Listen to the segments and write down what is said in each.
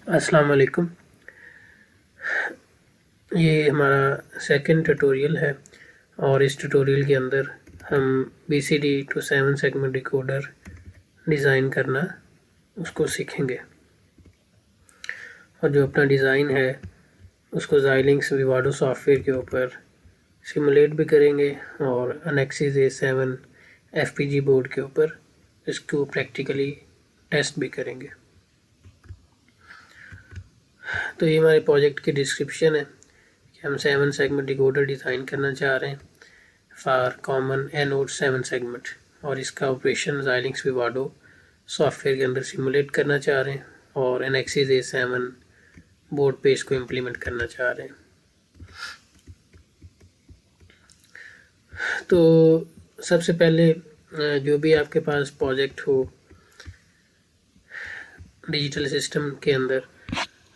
अस्सलाम वालेकुम। ये हमारा सेकंड ट्यूटोरियल है और इस ट्यूटोरियल के अंदर हम BCD to 7 segment decoder design करना उसको सीखेंगे। और जो अपना डिज़ाइन है उसको Xilinx विवाडो सॉफ्टवेयर के ऊपर सिमुलेट भी करेंगे और Anexis A7 FPG बोर्ड के ऊपर इसको प्रैक्टिकली टेस्ट भी करेंगे। तो ये हमारे प्रोजेक्ट की डिस्क्रिप्शन है कि हम 7 सेगमेंट डिकोडर डिज़ाइन करना चाह रहे हैं फॉर कॉमन एनोड 7 सेगमेंट, और इसका ऑपरेशन Xilinx विवाडो सॉफ्टवेयर के अंदर सिमुलेट करना चाह रहे हैं और Anexis A7 बोर्ड पे इसको इम्प्लीमेंट करना चाह रहे हैं। तो सबसे पहले जो भी आपके पास प्रोजेक्ट हो डिजिटल सिस्टम के अंदर,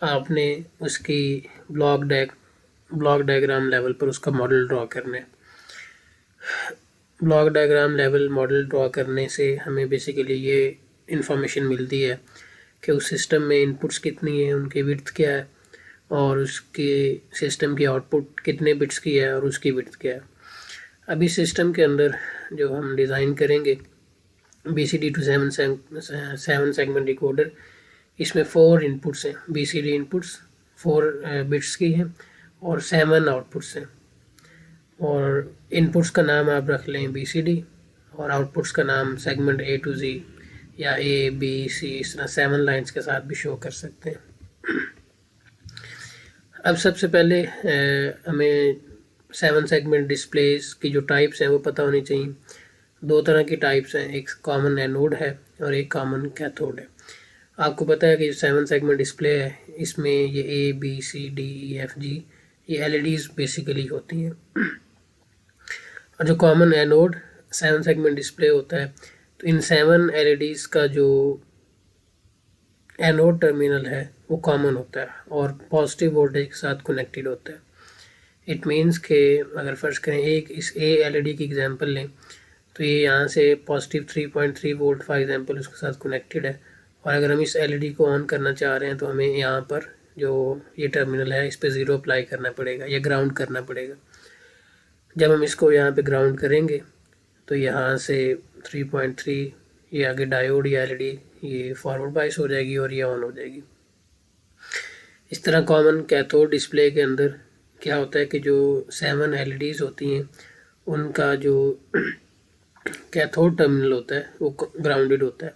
आपने उसकी ब्लॉक डायग्राम लेवल पर उसका मॉडल ड्रॉ करना है। Block diagram level model draw करने से हमें बेसिकली ये इंफॉर्मेशन मिलती है कि उस सिस्टम में इनपुट्स कितनी है, उनकी विड्थ क्या है और उसकी सिस्टम की आउटपुट कितने बिट्स की है और उसकी विड्थ क्या है। अभी सिस्टम के अंदर जो हम डिज़ाइन करेंगे BCD टू 7 सेगमेंट डिकोडर, इसमें 4 इनपुट्स हैं। BCD इनपुट्स 4 बिट्स की हैं और 7 आउटपुट्स हैं। और इनपुट्स का नाम आप रख लें BCD और आउटपुट्स का नाम सेगमेंट A टू Z या A B C, इस तरह 7 लाइन्स के साथ भी शो कर सकते हैं। अब सबसे पहले हमें 7 सेगमेंट डिस्प्लेस की जो टाइप्स हैं वो पता होनी चाहिए। 2 तरह की टाइप्स हैं, एक कॉमन एनोड है और एक कॉमन कैथोड है। आपको पता है कि 7 सेगमेंट डिस्प्ले है, इसमें ये A B C D E F G ये LEDs बेसिकली होती हैं। और जो कॉमन एनोड 7 सेगमेंट डिस्प्ले होता है, तो इन 7 LEDs का जो एनोड टर्मिनल है वो कॉमन होता है और पॉजिटिव वोल्टेज के साथ कनेक्टेड होता है। इट मीन्स कि अगर फ़र्ज़ करें एक इस A LED की एग्जांपल लें, तो ये यहाँ से पॉजिटिव 3.3 वोल्ट फॉर एग्जांपल उसके साथ कनेक्टेड है। और अगर हम इस LED को ऑन करना चाह रहे हैं तो हमें यहाँ पर जो ये टर्मिनल है इस पर 0 अप्लाई करना पड़ेगा या ग्राउंड करना पड़ेगा। जब हम इसको यहाँ पे ग्राउंड करेंगे तो यहाँ से 3.3 ये आगे डायोड या LED ये फॉरवर्ड बाइस हो जाएगी और ये ऑन हो जाएगी। इस तरह कॉमन कैथोड डिस्प्ले के अंदर क्या होता है कि जो 7 LEDs होती हैं उनका जो कैथोड टर्मिनल होता है वो ग्राउंडेड होता है।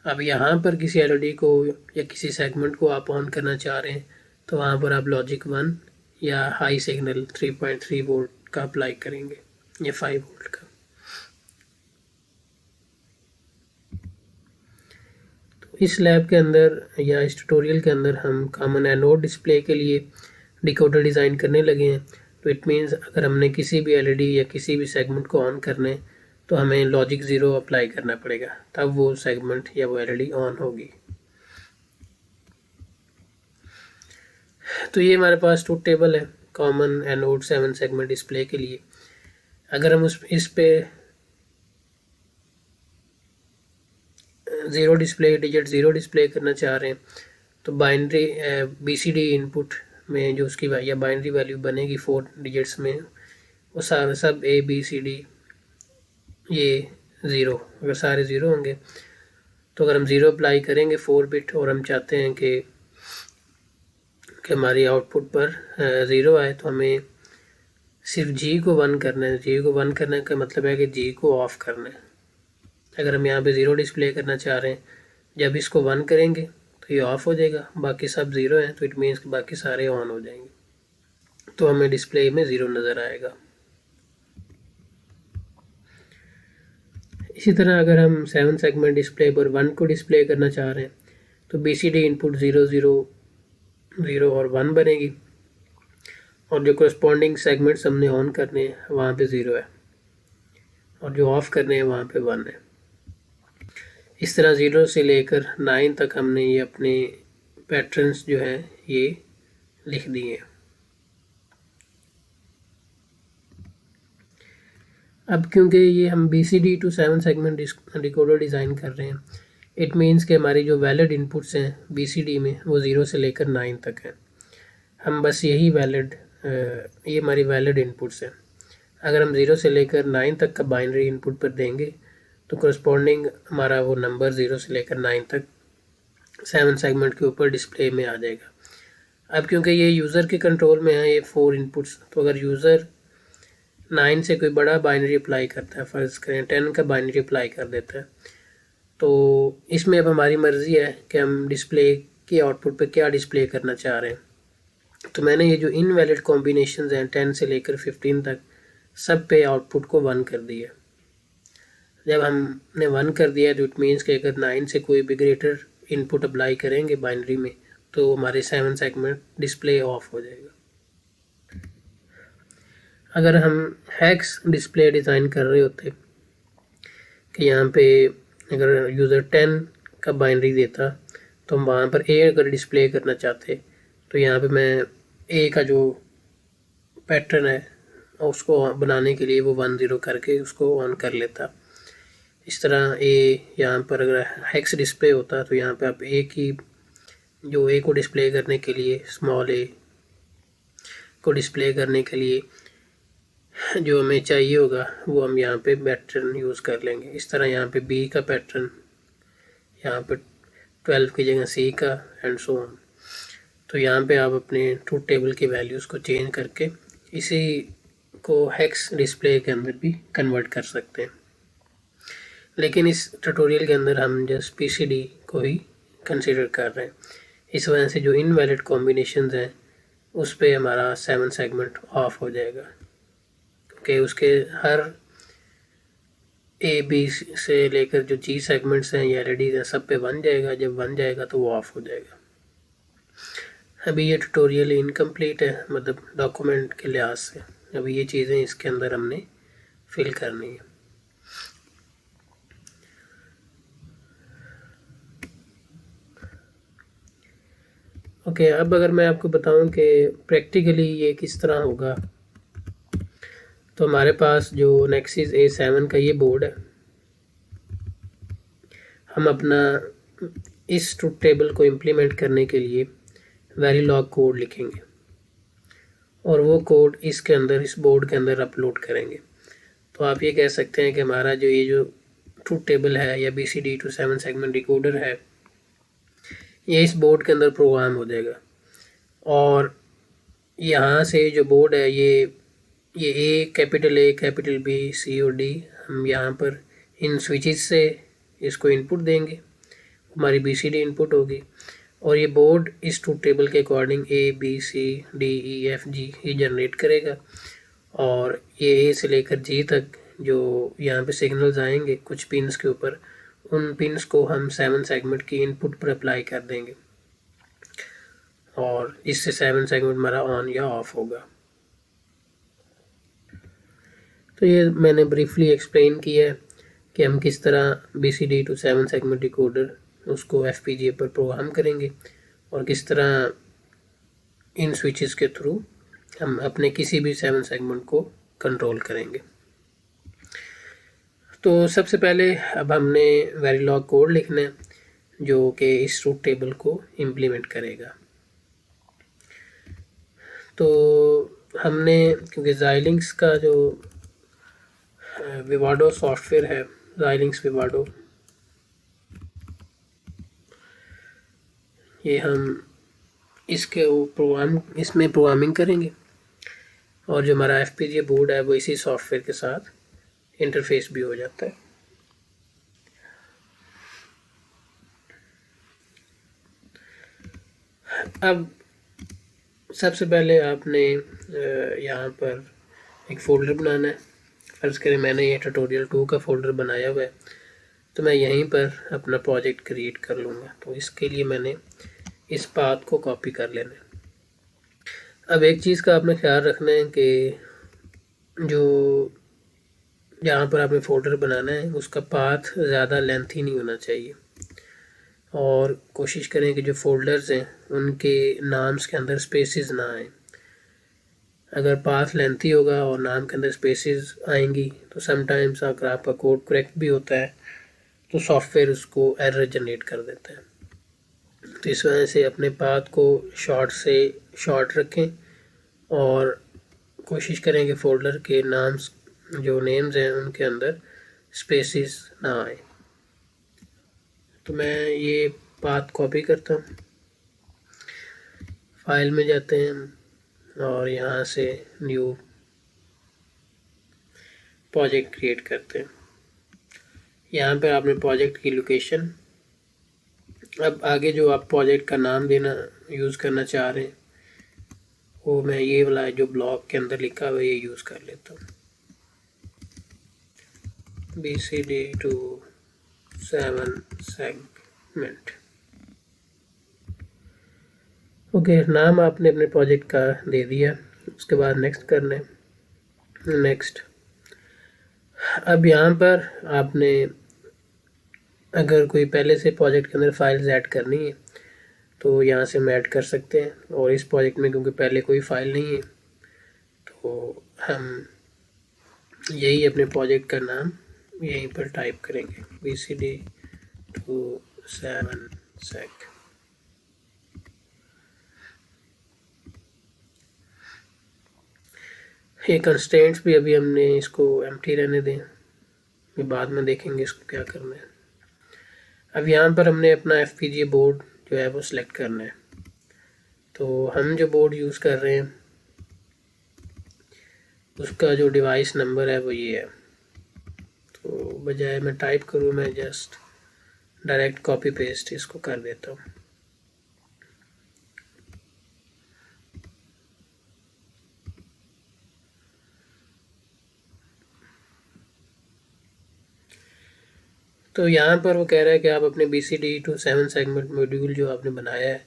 अब यहाँ पर किसी LED को या किसी सेगमेंट को आप ऑन करना चाह रहे हैं तो वहाँ पर आप लॉजिक 1 या हाई सिग्नल 3.3 वोल्ट का अप्लाई करेंगे या 5 वोल्ट का। तो इस लैब के अंदर या इस ट्यूटोरियल के अंदर हम कॉमन एनोड डिस्प्ले के लिए डिकोडर डिज़ाइन करने लगे हैं। तो इट मीन्स अगर हमने किसी भी LED या किसी भी सेगमेंट को ऑन करना है तो हमें लॉजिक 0 अप्लाई करना पड़ेगा, तब वो सेगमेंट या वो LED ऑन होगी। तो ये हमारे पास ट्रूथ टेबल है कॉमन एनोड 7 सेगमेंट डिस्प्ले के लिए। अगर हम इस पे 0 डिस्प्ले डिजिट 0 डिस्प्ले करना चाह रहे हैं तो बाइनरी BCD इनपुट में जो उसकी या बाइनरी वैल्यू बनेगी 4 डिजिट्स में, वो सारे सब A B C D ये 0, अगर सारे 0 होंगे तो अगर हम 0 अप्लाई करेंगे 4 बिट और हम चाहते हैं कि हमारी आउटपुट पर 0 आए तो हमें सिर्फ G को 1 करना है। G को 1 करने का मतलब है कि G को ऑफ करना है। अगर हम यहाँ पे 0 डिस्प्ले करना चाह रहे हैं, जब इसको 1 करेंगे तो ये ऑफ हो जाएगा, बाकी सब 0 हैं तो इट मीन्स कि बाकी सारे ऑन हो जाएंगे, तो हमें डिस्प्ले में 0 नज़र आएगा। इसी तरह अगर हम 7 सेगमेंट डिस्प्ले पर 1 को डिस्प्ले करना चाह रहे हैं तो BCD इनपुट 0 0 0 और 1 बनेगी और जो करस्पॉन्डिंग सेगमेंट्स हमने ऑन करने हैं वहाँ पे 0 है और जो ऑफ करने हैं वहाँ पे 1 है। इस तरह 0 से लेकर 9 तक हमने ये अपने पैटर्न्स जो हैं ये लिख दिए हैं। अब क्योंकि ये हम BCD to 7 segment decoder design कर रहे हैं, इट मीन्स कि हमारी जो वैलिड इनपुट्स हैं BCD में वो 0 से लेकर 9 तक हैं। हम बस यही वैलिड ये हमारी वैलिड इनपुट्स हैं। अगर हम 0 से लेकर 9 तक का बाइनरी इनपुट पर देंगे तो करस्पॉन्डिंग हमारा वो नंबर 0 से लेकर 9 तक 7 सेगमेंट के ऊपर डिस्प्ले में आ जाएगा। अब क्योंकि ये यूज़र के कंट्रोल में है ये 4 इनपुट्स, तो अगर यूज़र 9 से कोई बड़ा बाइनरी अप्लाई करता है, फ़र्ज़ करें 10 का बाइनरी अप्लाई कर देता है, तो इसमें अब हमारी मर्ज़ी है कि हम डिस्प्ले की आउटपुट पे क्या डिस्प्ले करना चाह रहे हैं। तो मैंने ये जो इनवैलिड कॉम्बिनेशंस हैं 10 से लेकर 15 तक सब पे आउटपुट को 1 कर दिया। जब हमने 1 कर दिया तो इट मीन्स कि अगर 9 से कोई भी ग्रेटर इनपुट अप्लाई करेंगे बाइनरी में तो हमारे 7 सेगमेंट डिस्प्ले ऑफ हो जाएगा। अगर हम हेक्स डिस्प्ले डिज़ाइन कर रहे होते कि यहाँ पे अगर यूज़र 10 का बाइनरी देता तो हम वहाँ पर ए अगर डिस्प्ले करना चाहते तो यहाँ पे मैं ए का जो पैटर्न है उसको बनाने के लिए वो 1 0 करके उसको ऑन कर लेता। इस तरह ए यहाँ पर अगर हेक्स डिस्प्ले होता तो यहाँ पे आप ए की जो ए को डिस्प्ले करने के लिए स्मॉल ए को डिस्प्ले करने के लिए जो हमें चाहिए होगा वो हम यहाँ पे पैटर्न यूज़ कर लेंगे। इस तरह यहाँ पे बी का पैटर्न, यहाँ पे 12 की जगह सी का एंड सो ऑन। तो यहाँ पे आप अपने ट्रूथ टेबल की वैल्यूज़ को चेंज करके इसी को हेक्स डिस्प्ले के अंदर भी कन्वर्ट कर सकते हैं। लेकिन इस ट्यूटोरियल के अंदर हम जस्ट PCD को ही कंसिडर कर रहे हैं। इस वजह से जो इनवैलिड कॉम्बिनेशंस हैं उस पर हमारा 7 सेगमेंट ऑफ हो जाएगा, क्योंकि उसके हर A B से लेकर जो G सेगमेंट्स हैं या LEDs हैं सब पे 1 जाएगा। जब 1 जाएगा तो वो ऑफ हो जाएगा। अभी ये ट्यूटोरियल इनकम्प्लीट है, मतलब डॉक्यूमेंट के लिहाज से। अभी ये चीज़ें इसके अंदर हमने फिल करनी है। ओके, अब अगर मैं आपको बताऊं कि प्रैक्टिकली ये किस तरह होगा, तो हमारे पास जो Nexus A7 का ये बोर्ड है, हम अपना इस ट्रूथ टेबल को इम्प्लीमेंट करने के लिए वेरिलॉग कोड लिखेंगे और वो कोड इसके अंदर, इस बोर्ड के अंदर अपलोड करेंगे। तो आप ये कह सकते हैं कि हमारा जो ये जो ट्रूथ टेबल है या BCD to 7 सेगमेंट डिकोडर है ये इस बोर्ड के अंदर प्रोग्राम हो जाएगा। और यहाँ से जो बोर्ड है ये A, कैपिटल B, C और D हम यहाँ पर इन स्विचेस से इसको इनपुट देंगे, हमारी BCD इनपुट होगी और ये बोर्ड इस ट्रूथ टेबल के according A, B, C, D, E, F, G ये जनरेट करेगा। और ये A से लेकर G तक जो यहाँ पे सिग्नल्स आएंगे कुछ पिन्स के ऊपर, उन पिन्स को हम 7 सेगमेंट की इनपुट पर अप्लाई कर देंगे और इससे 7 सेगमेंट हमारा ऑन या ऑफ होगा। तो ये मैंने ब्रीफली एक्सप्लेन किया है कि हम किस तरह BCD to 7 सेगमेंट डिकोडर उसको FPGA पर प्रोग्राम करेंगे और किस तरह इन स्विचेस के थ्रू हम अपने किसी भी 7 सेगमेंट को कंट्रोल करेंगे। तो सबसे पहले अब हमने वेरिलॉग कोड लिखना है जो कि इस ट्रूथ टेबल को इम्प्लीमेंट करेगा। तो हमने, क्योंकि Xilinx का जो विवाडो सॉफ्टवेयर है, Xilinx विवाडो, ये हम इसके इसमें प्रोग्रामिंग करेंगे और जो हमारा FPGA बोर्ड है वो इसी सॉफ्टवेयर के साथ इंटरफेस भी हो जाता है। अब सबसे पहले आपने यहाँ पर एक फ़ोल्डर बनाना है। फ़र्ज़ करें मैंने ये ट्यूटोरियल 2 का फ़ोल्डर बनाया हुआ है, तो मैं यहीं पर अपना प्रोजेक्ट क्रिएट कर लूँगा। तो इसके लिए मैंने इस पाथ को कॉपी कर लेना है। अब एक चीज़ का आपने ख्याल रखना है कि जो जहाँ पर आपने फ़ोल्डर बनाना है उसका पाथ ज़्यादा लेंथी नहीं होना चाहिए और कोशिश करें कि जो फ़ोल्डर्स हैं उनके नाम्स के अंदर स्पेसेस ना आए। अगर पाथ लेंथी होगा और नाम के अंदर स्पेसेस आएंगी तो समटाइम्स अगर आपका कोड करेक्ट भी होता है तो सॉफ्टवेयर उसको एरर जनरेट कर देता है। तो इस वजह से अपने पाथ को शॉर्ट से शॉर्ट रखें और कोशिश करें कि फोल्डर के नाम्स जो नेम्स हैं उनके अंदर स्पेसिस ना आए। तो मैं ये पाथ कॉपी करता हूँ, फाइल में जाते हैं और यहाँ से न्यू प्रोजेक्ट क्रिएट करते हैं। यहाँ पर आपने प्रोजेक्ट की लोकेशन, अब आगे जो आप प्रोजेक्ट का नाम देना यूज़ करना चाह रहे हैं वो मैं ये वाला जो ब्लॉक के अंदर लिखा हुआ है ये यूज़ कर लेता हूँ, BCD27 सेगमेंट। ओके, नाम आपने अपने प्रोजेक्ट का दे दिया। उसके बाद नेक्स्ट करना है, नेक्स्ट। अब यहाँ पर आपने अगर कोई पहले से प्रोजेक्ट के अंदर फाइल्स ऐड करनी है तो यहाँ से हम ऐड कर सकते हैं, और इस प्रोजेक्ट में क्योंकि पहले कोई फाइल नहीं है तो हम यही अपने प्रोजेक्ट का नाम यहीं पर टाइप करेंगे, BCD27 सेग। ये कंस्ट्रेंट्स भी अभी हमने इसको एम्प्टी रहने दें, फिर बाद में देखेंगे इसको क्या करना है। अब यहाँ पर हमने अपना FPGA बोर्ड जो है वो सिलेक्ट करना है। तो हम जो बोर्ड यूज़ कर रहे हैं उसका जो डिवाइस नंबर है वो ये है। तो बजाय मैं टाइप करूँ मैं जस्ट डायरेक्ट कॉपी पेस्ट इसको कर देता हूँ। तो यहाँ पर वो कह रहा है कि आप अपने BCD27 सेगमेंट मॉड्यूल जो आपने बनाया है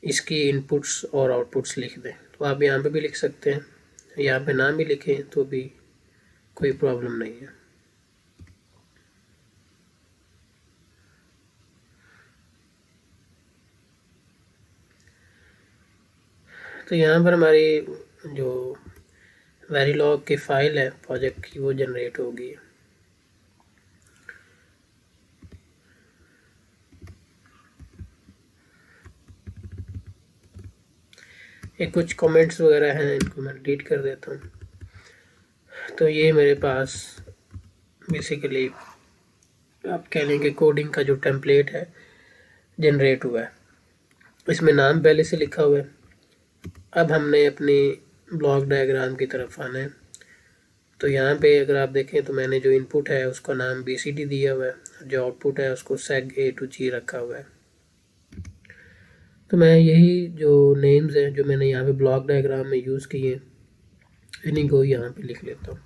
इसकी इनपुट्स और आउटपुट्स लिख दें। तो आप यहाँ पे भी लिख सकते हैं, यहाँ पे नाम भी लिखें तो भी कोई प्रॉब्लम नहीं है। तो यहाँ पर हमारी जो वेरिलॉग की फ़ाइल है प्रोजेक्ट की वो जनरेट होगी। ये कुछ कमेंट्स वगैरह हैं, इनको मैं डिलीट कर देता हूँ। तो ये मेरे पास बेसिकली आप कह लेंगे कोडिंग का जो टेम्पलेट है जनरेट हुआ है। इसमें नाम पहले से लिखा हुआ है। अब हमने अपनी ब्लॉक डायग्राम की तरफ आना है। तो यहाँ पे अगर आप देखें तो मैंने जो इनपुट है उसका नाम BCD दिया हुआ है, जो आउटपुट है उसको SEG A to G रखा हुआ है। तो मैं यही जो नेम्स हैं जो मैंने यहाँ पे ब्लॉक डायग्राम में यूज़ किए हैं इन्हीं को यहाँ पे लिख लेता हूँ,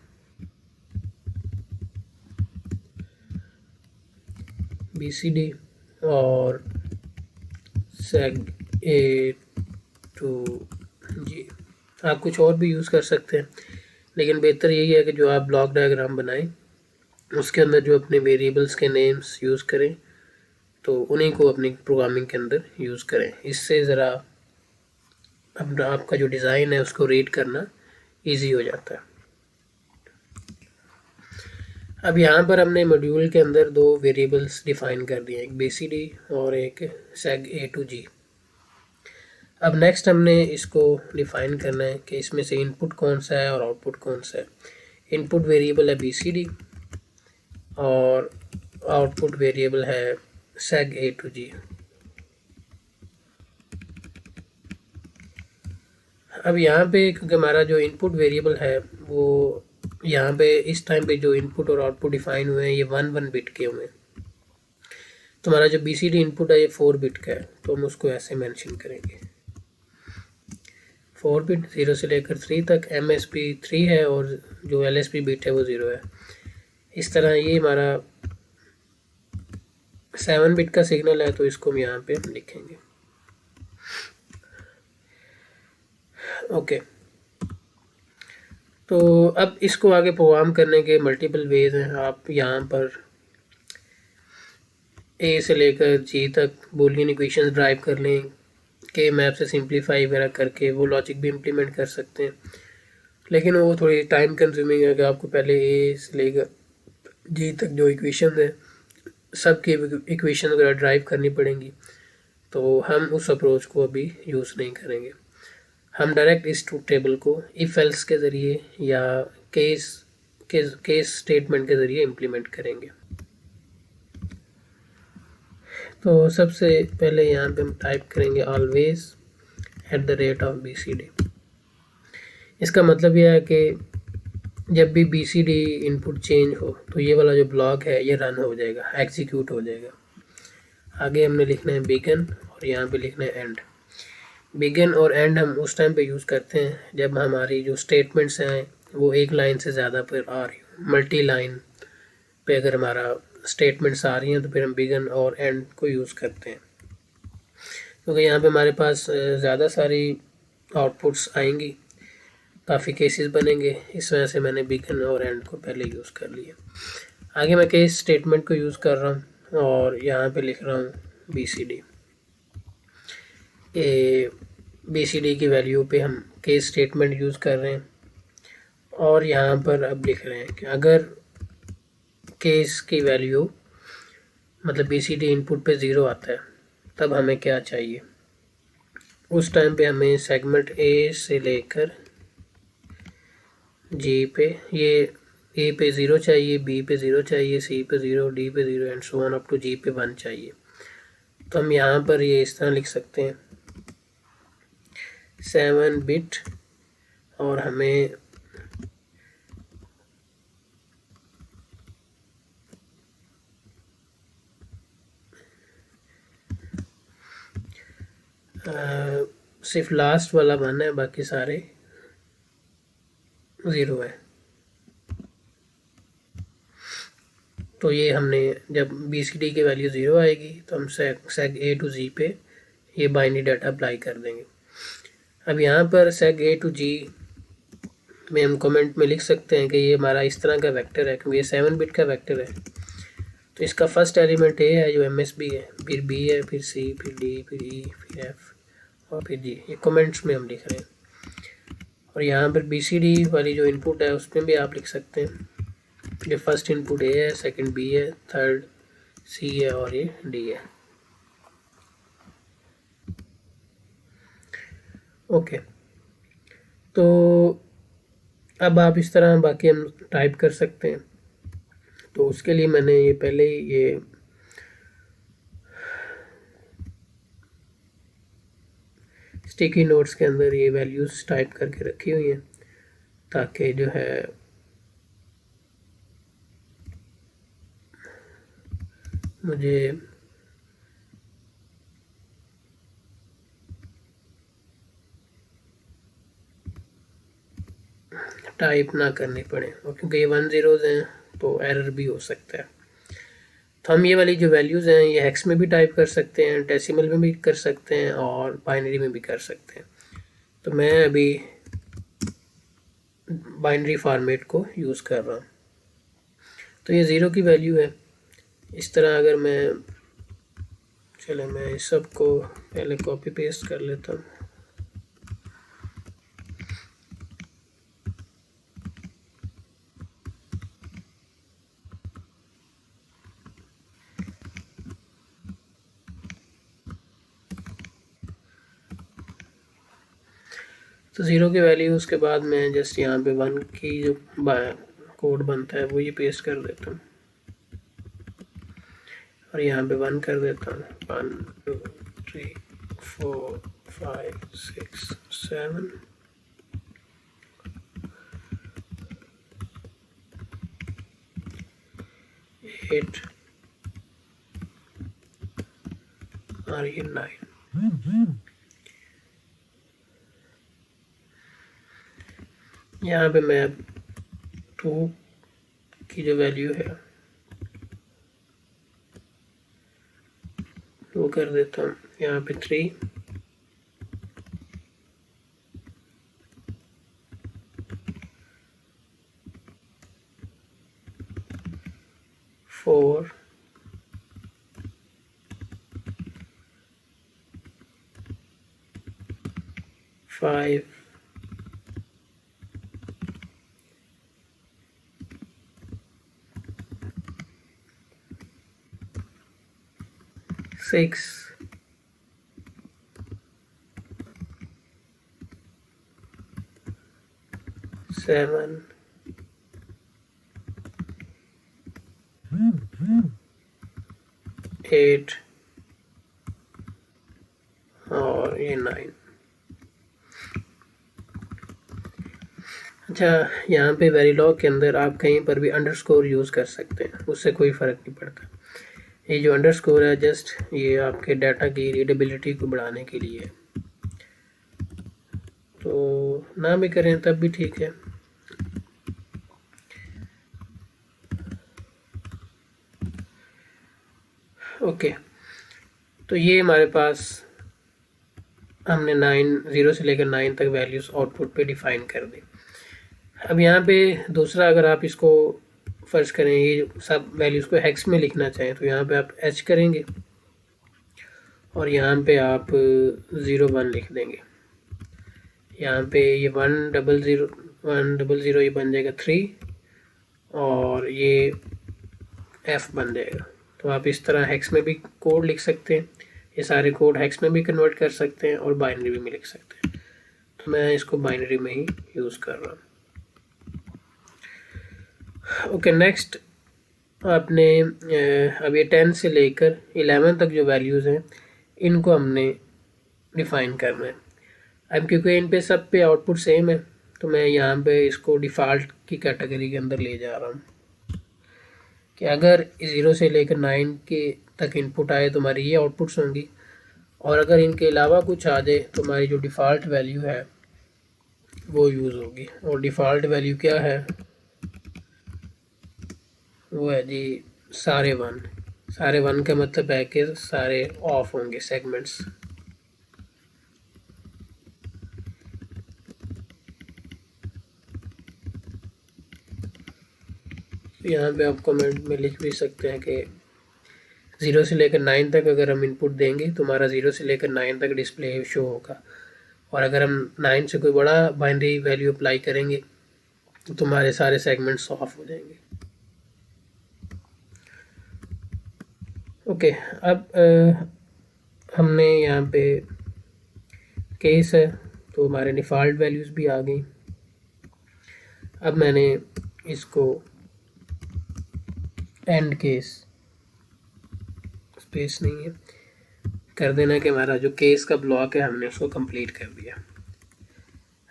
BCD और SEG A to G। आप कुछ और भी यूज़ कर सकते हैं, लेकिन बेहतर यही है कि जो आप ब्लॉक डायग्राम बनाएं उसके अंदर जो अपने वेरिएबल्स के नेम्स यूज़ करें तो उन्हीं को अपनी प्रोग्रामिंग के अंदर यूज़ करें। इससे ज़रा अपना आपका जो डिज़ाइन है उसको रीड करना इजी हो जाता है। अब यहाँ पर हमने मॉड्यूल के अंदर दो वेरिएबल्स डिफ़ाइन कर दिए, एक BCD और एक SEG A to G। अब नेक्स्ट हमने इसको डिफ़ाइन करना है कि इसमें से इनपुट कौन सा है और आउटपुट कौन सा है। इनपुट वेरिएबल है BCD और आउटपुट वेरिएबल है SEG A to G। अब यहाँ पे क्योंकि हमारा जो इनपुट वेरिएबल है वो यहाँ पे इस टाइम पे जो इनपुट और आउटपुट डिफाइन हुए हैं ये 1 बिट के हुए हैं। तो हमारा जो BCD इनपुट है ये 4 बिट का है, तो हम उसको ऐसे मेंशन करेंगे 4 बिट 0 से लेकर 3 तक। MSB 3 है और जो LSB बिट है वो 0 है। इस तरह ये हमारा 7 बिट का सिग्नल है, तो इसको हम यहाँ पे लिखेंगे। ओके, तो अब इसको आगे प्रोग्राम करने के मल्टीपल वेज हैं। आप यहाँ पर A से लेकर G तक बूलियन इक्वेशंस ड्राइव कर लें, के मैप से सिंप्लीफाई वगैरह करके वो लॉजिक भी इम्प्लीमेंट कर सकते हैं, लेकिन वो थोड़ी टाइम कंज्यूमिंग है कि आपको पहले A से लेकर G तक जो इक्वेशन है सब की इक्वेशन वगैरह ड्राइव करनी पड़ेंगी, तो हम उस अप्रोच को अभी यूज़ नहीं करेंगे। हम डायरेक्ट इस ट्रूथ टेबल को इफ़ एल्स के ज़रिए या केस स्टेटमेंट के ज़रिए इम्प्लीमेंट करेंगे। तो सबसे पहले यहाँ पे हम टाइप करेंगे ऑलवेज @BCD। इसका मतलब यह है कि जब भी BCD इनपुट चेंज हो तो ये वाला जो ब्लॉक है ये रन हो जाएगा, एग्जीक्यूट हो जाएगा। आगे हमने लिखना है बिगन और यहाँ पे लिखना है एंड। बिगन और एंड हम उस टाइम पे यूज़ करते हैं जब हमारी जो स्टेटमेंट्स हैं वो एक लाइन से ज़्यादा पर आ रही हो, मल्टी लाइन पे अगर हमारा स्टेटमेंट्स आ रही हैं तो फिर हम बिगन और एंड को यूज़ करते हैं, क्योंकि यहाँ पे हमारे पास ज़्यादा सारी आउटपुट्स आएंगी, काफ़ी केसेस बनेंगे, इस वजह से मैंने बिगन और एंड को पहले यूज़ कर लिया। आगे मैं केस स्टेटमेंट को यूज़ कर रहा हूँ और यहाँ पे लिख रहा हूँ BCD। BCD की वैल्यू पे हम केस स्टेटमेंट यूज़ कर रहे हैं और यहाँ पर अब लिख रहे हैं कि अगर केस की वैल्यू मतलब BCD इनपुट पे 0 आता है तब हमें क्या चाहिए। उस टाइम पे हमें सेगमेंट A से लेकर G पे ये A पे 0 चाहिए, B पे 0 चाहिए, C पे 0, D पे 0 and so on up to G पे 1 चाहिए। तो हम यहाँ पर ये इस तरह लिख सकते हैं 7 बिट और हमें सिर्फ लास्ट वाला 1 है, बाकी सारे 0 है। तो ये हमने जब BCD की वैल्यू 0 आएगी तो हम सेग A टू G पे ये बाइनरी डाटा अप्लाई कर देंगे। अब यहाँ पर सेग A टू G में हम कमेंट में लिख सकते हैं कि ये हमारा इस तरह का वेक्टर है, क्योंकि ये 7 बिट का वेक्टर है। तो इसका फर्स्ट एलिमेंट A है जो MSB है, फिर B है, फिर C, फिर D, फिर E, फिर F और फिर G। ये कमेंट्स में हम लिख रहे हैं। और यहाँ पर BCD वाली जो इनपुट है उसमें भी आप लिख सकते हैं, ये फर्स्ट इनपुट A है, सेकंड B है, थर्ड C है और ये D है। ओके, तो अब आप इस तरह बाकी हम टाइप कर सकते हैं। तो उसके लिए मैंने ये पहले ही ये स्टिकी नोट्स के अंदर ये वैल्यूज़ टाइप करके रखी हुई हैं, ताकि जो है मुझे टाइप ना करनी पड़े, और क्योंकि ये 1 zeros हैं तो एरर भी हो सकता है। तो हम ये वाली जो वैल्यूज़ हैं ये हेक्स में भी टाइप कर सकते हैं, डेसिमल में भी कर सकते हैं और बाइनरी में भी कर सकते हैं। तो मैं अभी बाइनरी फॉर्मेट को यूज़ कर रहा हूँ। तो ये 0 की वैल्यू है। इस तरह अगर मैं चले मैं इस सब को पहले कॉपी पेस्ट कर लेता हूँ। तो 0 की वैल्यू उसके बाद मैं जस्ट यहाँ पे 1 की जो कोड बनता है वो ये पेस्ट कर देता हूँ और यहाँ पे 1 कर देता हूँ। 1 2 3 4 5 6 7 8 और ये 9। यहाँ पे मैं 2 की जो वैल्यू है वो कर देता हूँ। यहाँ पे 3 4 5 6 6 7 8 और ये 9। अच्छा, यहाँ पे वेरिलॉग के अंदर आप कहीं पर भी अंडरस्कोर यूज़ कर सकते हैं, उससे कोई फ़र्क नहीं पड़ता। ये जो अंडरस्कोर है जस्ट ये आपके डाटा की रीडेबिलिटी को बढ़ाने के लिए है, तो ना भी करें तब भी ठीक है। ओके, तो ये हमारे पास हमने 0 से लेकर 9 तक वैल्यूज़ आउटपुट पे डिफ़ाइन कर दी। अब यहाँ पे दूसरा, अगर आप इसको फ़र्ज़ करें ये सब वैल्यूज़ को हेक्स में लिखना चाहें तो यहाँ पे आप एच करेंगे और यहाँ पे आप 01 लिख देंगे। यहाँ पे ये 100 ये बन जाएगा 3 और ये F बन जाएगा। तो आप इस तरह हेक्स में भी कोड लिख सकते हैं, ये सारे कोड हेक्स में भी कन्वर्ट कर सकते हैं और बाइनरी में लिख सकते हैं। तो मैं इसको बाइनरी में ही यूज़ कर रहा हूँ। ओके, नेक्स्ट आपने अब ये 10 से लेकर 11 तक जो वैल्यूज़ हैं इनको हमने डिफ़ाइन करना है। अब क्योंकि इन पे सब पे आउटपुट सेम है तो मैं यहाँ पे इसको डिफ़ॉल्ट की कैटेगरी के अंदर ले जा रहा हूँ कि अगर 0 से लेकर 9 के तक इनपुट आए तो हमारी ये आउटपुट्स होंगी, और अगर इनके अलावा कुछ आ जाए तो हमारी जो डिफ़ॉल्ट वैल्यू है वो यूज़ होगी। और डिफ़ॉल्ट वैल्यू क्या है, वो है जी सारे 1। सारे 1 का मतलब है कि सारे ऑफ होंगे सेगमेंट्स। यहाँ पे आप कमेंट में लिख भी सकते हैं कि 0 से लेकर 9 तक अगर हम इनपुट देंगे तो हमारा 0 से लेकर 9 तक डिस्प्ले शो होगा, और अगर हम 9 से कोई बड़ा बाइनरी वैल्यू अप्लाई करेंगे तो तुम्हारे सारे सेगमेंट्स ऑफ हो जाएंगे। ओके, अब हमने यहाँ पे केस है तो हमारे डिफ़ॉल्ट वैल्यूज़ भी आ गई। अब मैंने इसको एंड केस, स्पेस नहीं है, कर देना कि हमारा जो केस का ब्लॉक है हमने उसको कंप्लीट कर दिया।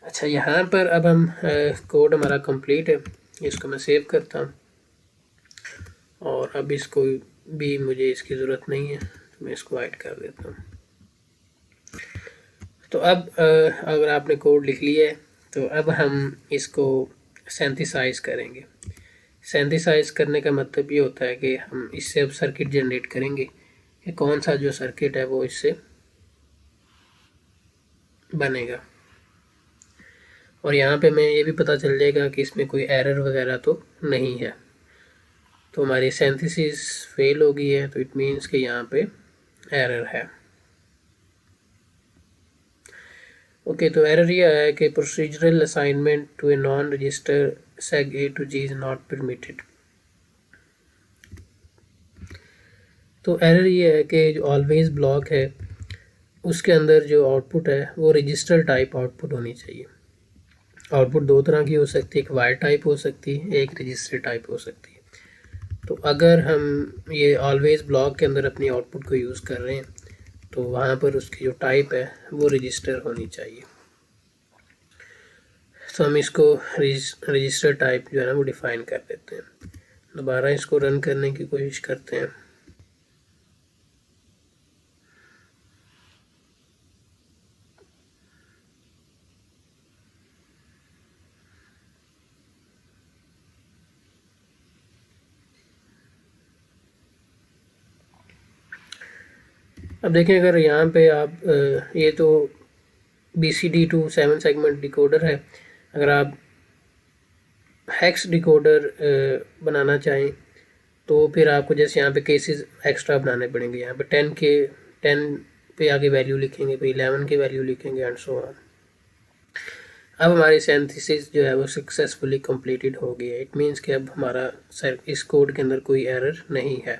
अच्छा, यहाँ पर अब हम कोड हमारा कंप्लीट है, इसको मैं सेव करता हूँ और अब इसको भी मुझे इसकी ज़रूरत नहीं है तो मैं इसको हाइड कर देता हूँ। तो अब अगर आपने कोड लिख लिया है तो अब हम इसको सिंथेसाइज करेंगे। सिंथेसाइज करने का मतलब ये होता है कि हम इससे अब सर्किट जनरेट करेंगे कि कौन सा जो सर्किट है वो इससे बनेगा, और यहाँ पे मैं ये भी पता चल जाएगा कि इसमें कोई एरर वगैरह तो नहीं है। तो हमारी सिंथेसिस फेल हो गई है तो इट मीन्स कि यहाँ पे एरर है। ओके, तो एरर ये है कि procedural assignment to a non register seg A to G is not permitted. तो एरर ये है कि जो ऑलवेज ब्लॉक है उसके अंदर जो आउटपुट है वो रजिस्टर टाइप आउटपुट होनी चाहिए। आउटपुट दो तरह की हो सकती है, एक वायर टाइप हो सकती है, एक रजिस्टर टाइप हो सकती है। तो अगर हम ये ऑलवेज ब्लॉक के अंदर अपनी आउटपुट को यूज़ कर रहे हैं तो वहाँ पर उसकी जो टाइप है वो रजिस्टर होनी चाहिए। तो हम इसको रजिस्टर टाइप जो है ना वो डिफ़ाइन कर देते हैं। दोबारा इसको रन करने की कोशिश करते हैं। अब देखें, अगर यहाँ पे आप ये तो BCD to 7 सेगमेंट डिकोडर है, अगर आप हेक्स डिकोडर बनाना चाहें तो फिर आपको जैसे यहाँ पे केसेस एक्स्ट्रा बनाने पड़ेंगे। यहाँ पे 10 पे आगे वैल्यू लिखेंगे, फिर 11 की वैल्यू लिखेंगे एंड सो ऑन। अब हमारी सिंथेसिस जो है वो सक्सेसफुली कंप्लीटेड हो गई है। इट मीन्स कि अब हमारा इस कोड के अंदर कोई एरर नहीं है।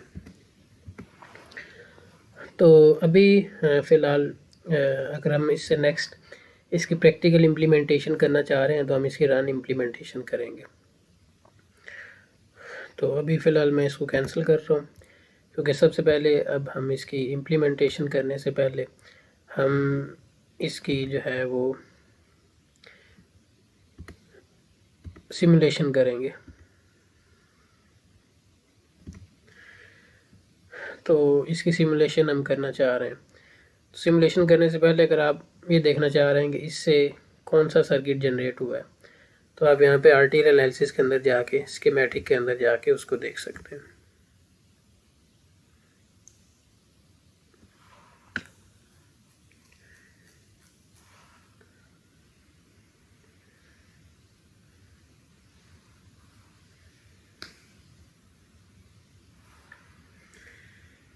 तो अभी फ़िलहाल अगर हम इससे नेक्स्ट इसकी प्रैक्टिकल इम्प्लीमेंटेशन करना चाह रहे हैं तो हम इसकी रन इम्प्लीमेंटेशन करेंगे। तो अभी फ़िलहाल मैं इसको कैंसिल कर रहा हूँ, क्योंकि सबसे पहले अब हम इसकी इम्प्लीमेंटेशन करने से पहले हम इसकी जो है वो सिमुलेशन करेंगे। तो इसकी सिमुलेशन हम करना चाह रहे हैं। तो सिमुलेशन करने से पहले अगर आप ये देखना चाह रहे हैं कि इससे कौन सा सर्किट जनरेट हुआ है, तो आप यहाँ पे आरटीएल एनालिसिस के अंदर जाके स्कीमेटिक के अंदर जाके उसको देख सकते हैं।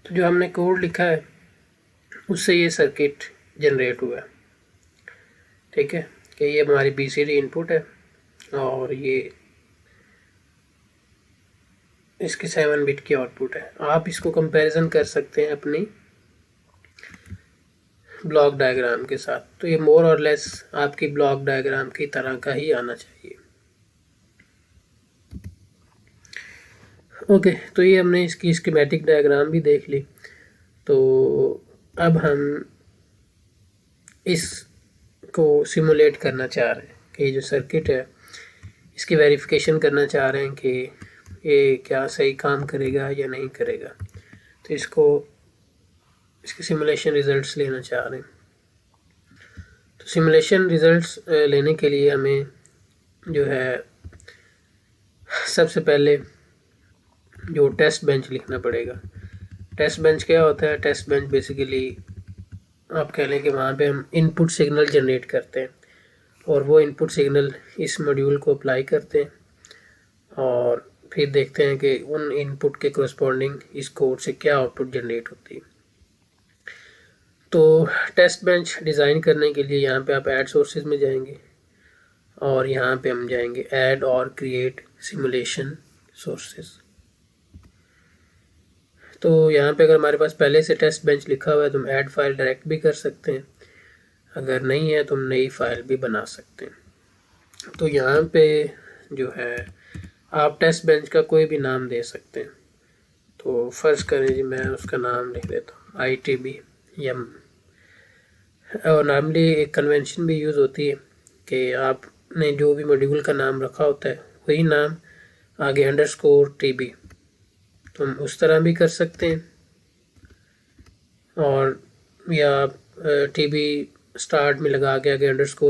तो जो हमने कोड लिखा है उससे ये सर्किट जनरेट हुआ है। ठीक है, कि ये हमारी बीसीडी इनपुट है और ये इसकी 7 बिट की आउटपुट है। आप इसको कंपैरिजन कर सकते हैं अपनी ब्लॉक डायग्राम के साथ। तो ये मोर और लेस आपकी ब्लॉक डायग्राम की तरह का ही आना चाहिए। ओके, तो ये हमने इसकी स्कीमेटिक डायग्राम भी देख ली। तो अब हम इसको सिमुलेट करना चाह रहे हैं कि ये जो सर्किट है इसकी वेरिफिकेशन करना चाह रहे हैं कि ये क्या सही काम करेगा या नहीं करेगा। तो इसके सिमुलेशन रिजल्ट्स लेना चाह रहे हैं। तो सिमुलेशन रिजल्ट्स लेने के लिए हमें जो है सबसे पहले जो टेस्ट बेंच लिखना पड़ेगा। टेस्ट बेंच क्या होता है? टेस्ट बेंच बेसिकली आप कह लें कि वहाँ पे हम इनपुट सिग्नल जनरेट करते हैं और वो इनपुट सिग्नल इस मॉड्यूल को अप्लाई करते हैं और फिर देखते हैं कि उन इनपुट के करस्पॉन्डिंग इस कोड से क्या आउटपुट जनरेट होती है। तो टेस्ट बेंच डिज़ाइन करने के लिए यहाँ पे आप ऐड सोर्सेज में जाएंगे और यहाँ पे हम जाएंगे ऐड और क्रिएट सिमुलेशन सोर्सेज। तो यहाँ पे अगर हमारे पास पहले से टेस्ट बेंच लिखा हुआ है तो हम ऐड फाइल डायरेक्ट भी कर सकते हैं, अगर नहीं है तो हम नई फाइल भी बना सकते हैं। तो यहाँ पे जो है आप टेस्ट बेंच का कोई भी नाम दे सकते हैं। तो फर्ज करें जी मैं उसका नाम लिख देता हूँ ITB यम। और नॉर्मली एक कन्वेंशन भी यूज़ होती है कि आपने जो भी मॉड्यूल का नाम रखा होता है वही नाम आगे _TB, तो हम उस तरह भी कर सकते हैं। और या आप TB स्टार्ट में लगा के आगे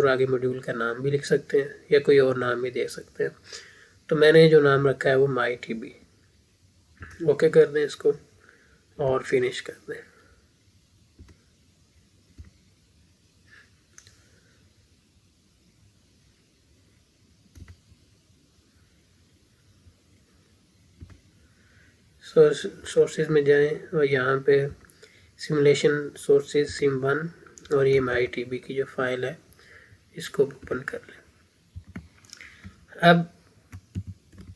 आगे मॉड्यूल का नाम भी लिख सकते हैं या कोई और नाम भी दे सकते हैं। तो मैंने जो नाम रखा है वो MyTB। ओके कर दें इसको और फिनिश कर दें। सोर्सेज में जाएं और यहाँ पे सिमुलेशन सोर्सेज सिम1 और ये MyTB की जो फाइल है इसको ओपन कर लें। अब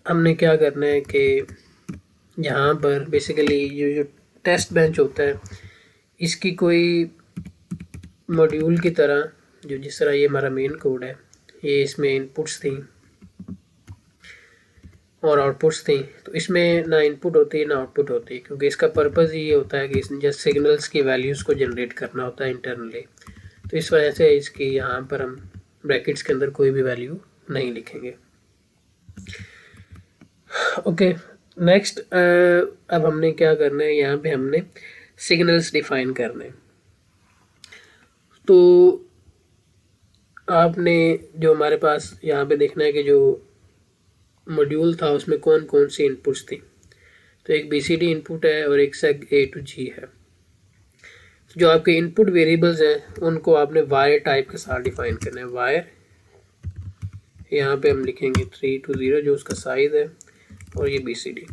हमने क्या करना है कि यहाँ पर बेसिकली जो टेस्ट बेंच होता है इसकी कोई मॉड्यूल की तरह जो जिस तरह ये हमारा मेन कोड है, ये इसमें इनपुट्स थी और आउटपुट्स थी, तो इसमें ना इनपुट होती है ना आउटपुट होती है, क्योंकि इसका पर्पज़ ये होता है कि जस्ट सिग्नल्स की वैल्यूज़ को जनरेट करना होता है इंटरनली। तो इस वजह से इसकी यहाँ पर हम ब्रैकेट्स के अंदर कोई भी वैल्यू नहीं लिखेंगे। ओके, नेक्स्ट अब हमने क्या करना है, यहाँ पे हमने सिग्नल्स डिफाइन करने हैं। तो आपने जो हमारे पास यहाँ पे देखना है कि जो मॉड्यूल था उसमें कौन कौन सी इनपुट्स थी। तो एक BCD इनपुट है और एक सेग A to G है। जो आपके इनपुट वेरिएबल्स हैं उनको आपने वायर टाइप के साथ डिफाइन करना है। वायर यहाँ पे हम लिखेंगे 3 to 0 जो उसका साइज है और ये BCD।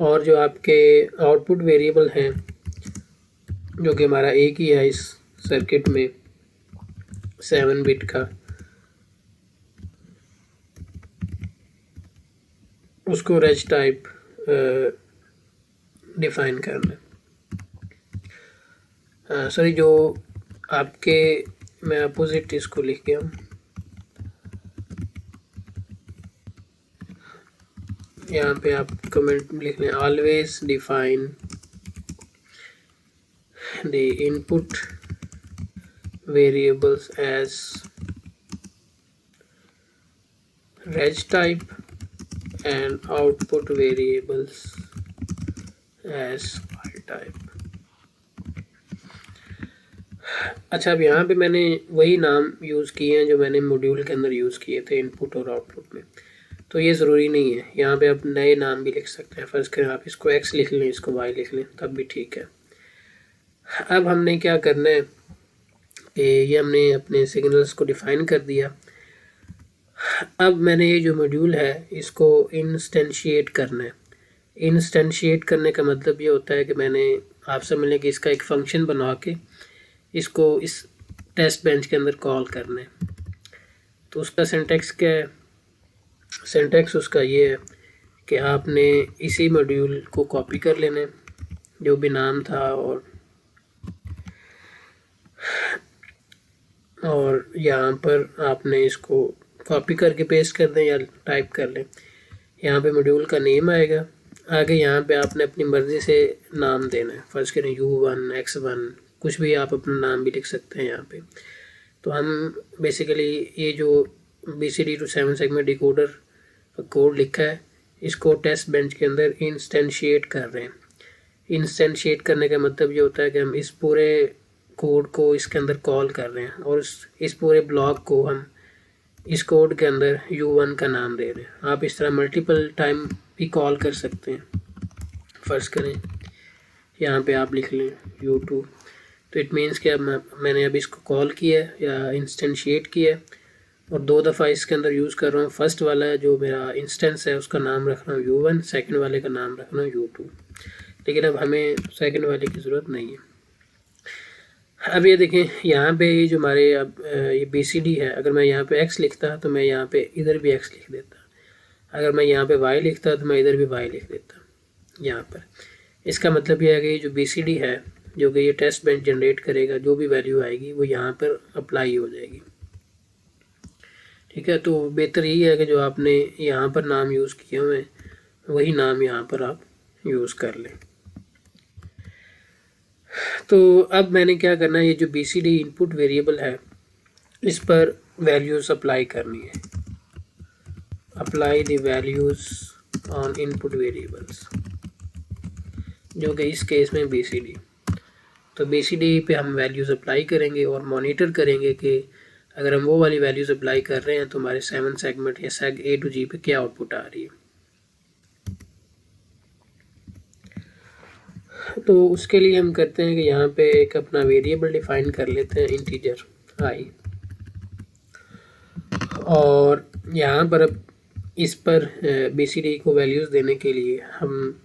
और जो आपके आउटपुट वेरिएबल हैं जो कि हमारा एक ही है इस सर्किट में 7 बिट का, उसको रेज टाइप डिफाइन करना है। सॉरी, जो आपके मैं अपोजिट इसको लिख गया हूँ, यहाँ पे आप कमेंट लिख लें, always define the input variables as reg type and output variables as file type। अच्छा, अब यहाँ पे मैंने वही नाम यूज़ किए हैं जो मैंने मॉड्यूल के अंदर यूज़ किए थे इनपुट और आउटपुट में, तो ये ज़रूरी नहीं है। यहाँ पे आप नए नाम भी लिख सकते हैं। फ़र्ज़ करें आप इसको x लिख लें, इसको y लिख लें, तब भी ठीक है। अब हमने क्या करना है कि ये हमने अपने सिग्नल्स को डिफ़ाइन कर दिया। अब मैंने ये जो मॉड्यूल है इसको इंस्टेंशिएट करना है। इंस्टेंशिएट करने का मतलब ये होता है कि मैंने आप समझ लें कि इसका एक फ़ंक्शन बना के इसको इस टेस्ट बेंच के अंदर कॉल करना है। तो उसका सिंटैक्स क्या है? सिंटैक्स उसका ये है कि आपने इसी मॉड्यूल को कॉपी कर लेना है, जो भी नाम था, और यहाँ पर आपने इसको कॉपी करके पेस्ट कर दें या टाइप कर लें। यहाँ पे मॉड्यूल का नेम आएगा, आगे यहाँ पे आपने अपनी मर्ज़ी से नाम देना है। फ़र्ज़ करें U1 X1, कुछ भी आप अपना नाम भी लिख सकते हैं यहाँ पे। तो हम बेसिकली ये जो BCD to 7 segment decoder code लिखा है, इसको टेस्ट बेंच के अंदर इंस्टेंशिएट कर रहे हैं। इंस्टेंशिएट करने का मतलब ये होता है कि हम इस पूरे कोड को इसके अंदर कॉल कर रहे हैं और इस पूरे ब्लॉक को हम इस कोड के अंदर U1 का नाम दे रहे हैं। आप इस तरह मल्टीपल टाइम भी कॉल कर सकते हैं। फ़र्ज़ करें यहाँ पे आप लिख लें U2, तो इट मीन्स कि अब मैंने अब इसको कॉल किया है या इंस्टेंशिएट किया है और 2 दफ़ा इसके अंदर यूज़ कर रहा हूँ। फर्स्ट वाला जो मेरा इंस्टेंस है उसका नाम रख रहा हूँ U1, सेकंड वाले का नाम रख रहा हूँ U2। लेकिन अब हमें सेकंड वाले की ज़रूरत नहीं है। अब ये देखें, यहाँ पे ये जो हमारे अब ये BCD है, अगर मैं यहाँ पे x लिखता तो मैं यहाँ पे इधर भी x लिख देता, अगर मैं यहाँ पे y लिखता तो मैं इधर भी y लिख देता यहाँ पर। इसका मतलब ये है कि ये जो BCD है, जो कि ये टेस्ट बेंच जनरेट करेगा, जो भी वैल्यू आएगी वो यहाँ पर अप्लाई हो जाएगी। ठीक है, तो बेहतर यही है कि जो आपने यहाँ पर नाम यूज़ किए हुए हैं वही नाम यहाँ पर आप यूज़ कर लें। तो अब मैंने क्या करना है, ये जो BCD इनपुट वेरिएबल है इस पर वैल्यूज़ अप्लाई करनी है। Apply the values on input variables, जो कि इस केस में BCD। तो BCD पे हम वैल्यूज़ अप्लाई करेंगे और मॉनिटर करेंगे कि अगर हम वो वाली वैल्यूज़ अप्लाई कर रहे हैं तो हमारे 7 सेगमेंट या सेग A to G पे क्या आउटपुट आ रही है। तो उसके लिए हम करते हैं कि यहाँ पे एक अपना वेरिएबल डिफ़ाइन कर लेते हैं, इंटीजर I, और यहाँ पर अब इस पर BCD को वैल्यूज़ देने के लिए हम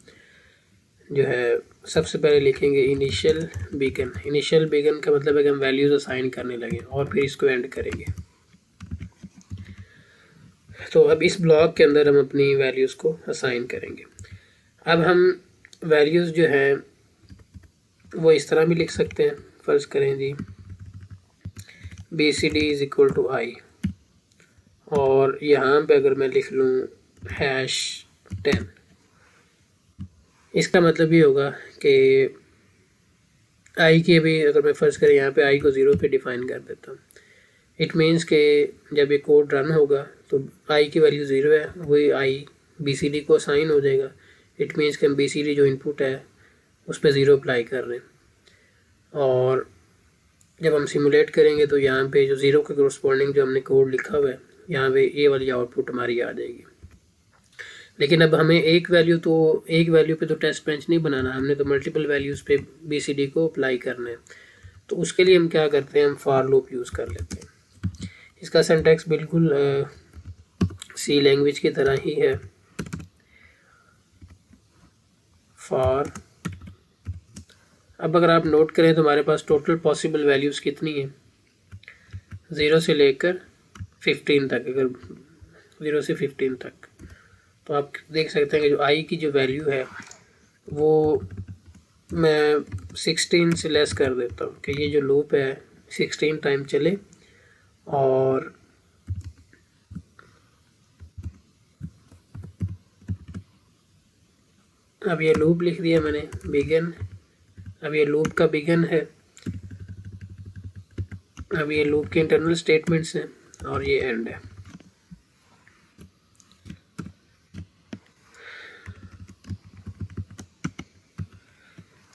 जो है सबसे पहले लिखेंगे इनिशियल बिगन। इनिशियल बिगन का मतलब है कि हम वैल्यूज़ असाइन करने लगे और फिर इसको एंड करेंगे। तो अब इस ब्लॉक के अंदर हम अपनी वैल्यूज़ को असाइन करेंगे। अब हम वैल्यूज़ जो है वो इस तरह भी लिख सकते हैं। फ़र्ज़ करें जी BCD is equal to I, और यहाँ पे अगर मैं लिख लूँ #10, इसका मतलब ये होगा कि I के भी, अगर मैं फ़र्ज़ करें यहाँ पे I को 0 पे डिफ़ाइन कर देता हूँ, इट मीन्स कि जब ये कोड रन होगा तो I की वैल्यू 0 है, वही I BCD को असाइन हो जाएगा। इट मीन्स कि हम BCD जो इनपुट है उस पर 0 अप्लाई कर रहे हैं, और जब हम सिमुलेट करेंगे तो यहाँ पे जो 0 के कोरस्पॉन्डिंग जो हमने कोड लिखा हुआ है यहाँ पे ये वाली आउटपुट हमारी आ जाएगी। लेकिन अब हमें एक वैल्यू पे तो टेस्ट बेंच नहीं बनाना, हमने तो मल्टीपल वैल्यूज़ पे BCD को अप्लाई करना है। तो उसके लिए हम क्या करते हैं, हम फॉर लूप यूज़ कर लेते हैं। इसका सिंटैक्स बिल्कुल C लैंग्वेज की तरह ही है। फॉर, अब अगर आप नोट करें तो हमारे पास टोटल पॉसिबल वैल्यूज़ कितनी हैं, 0 से लेकर 15 तक। अगर 0 से 15 तक, तो आप देख सकते हैं कि जो I की जो वैल्यू है वो मैं 16 से लेस कर देता हूँ कि ये जो लूप है 16 टाइम चले। और अब ये लूप लिख दिया मैंने बिगिन। अब ये लूप का बिगिन है। अब ये लूप के इंटरनल स्टेटमेंट्स हैं और ये एंड है।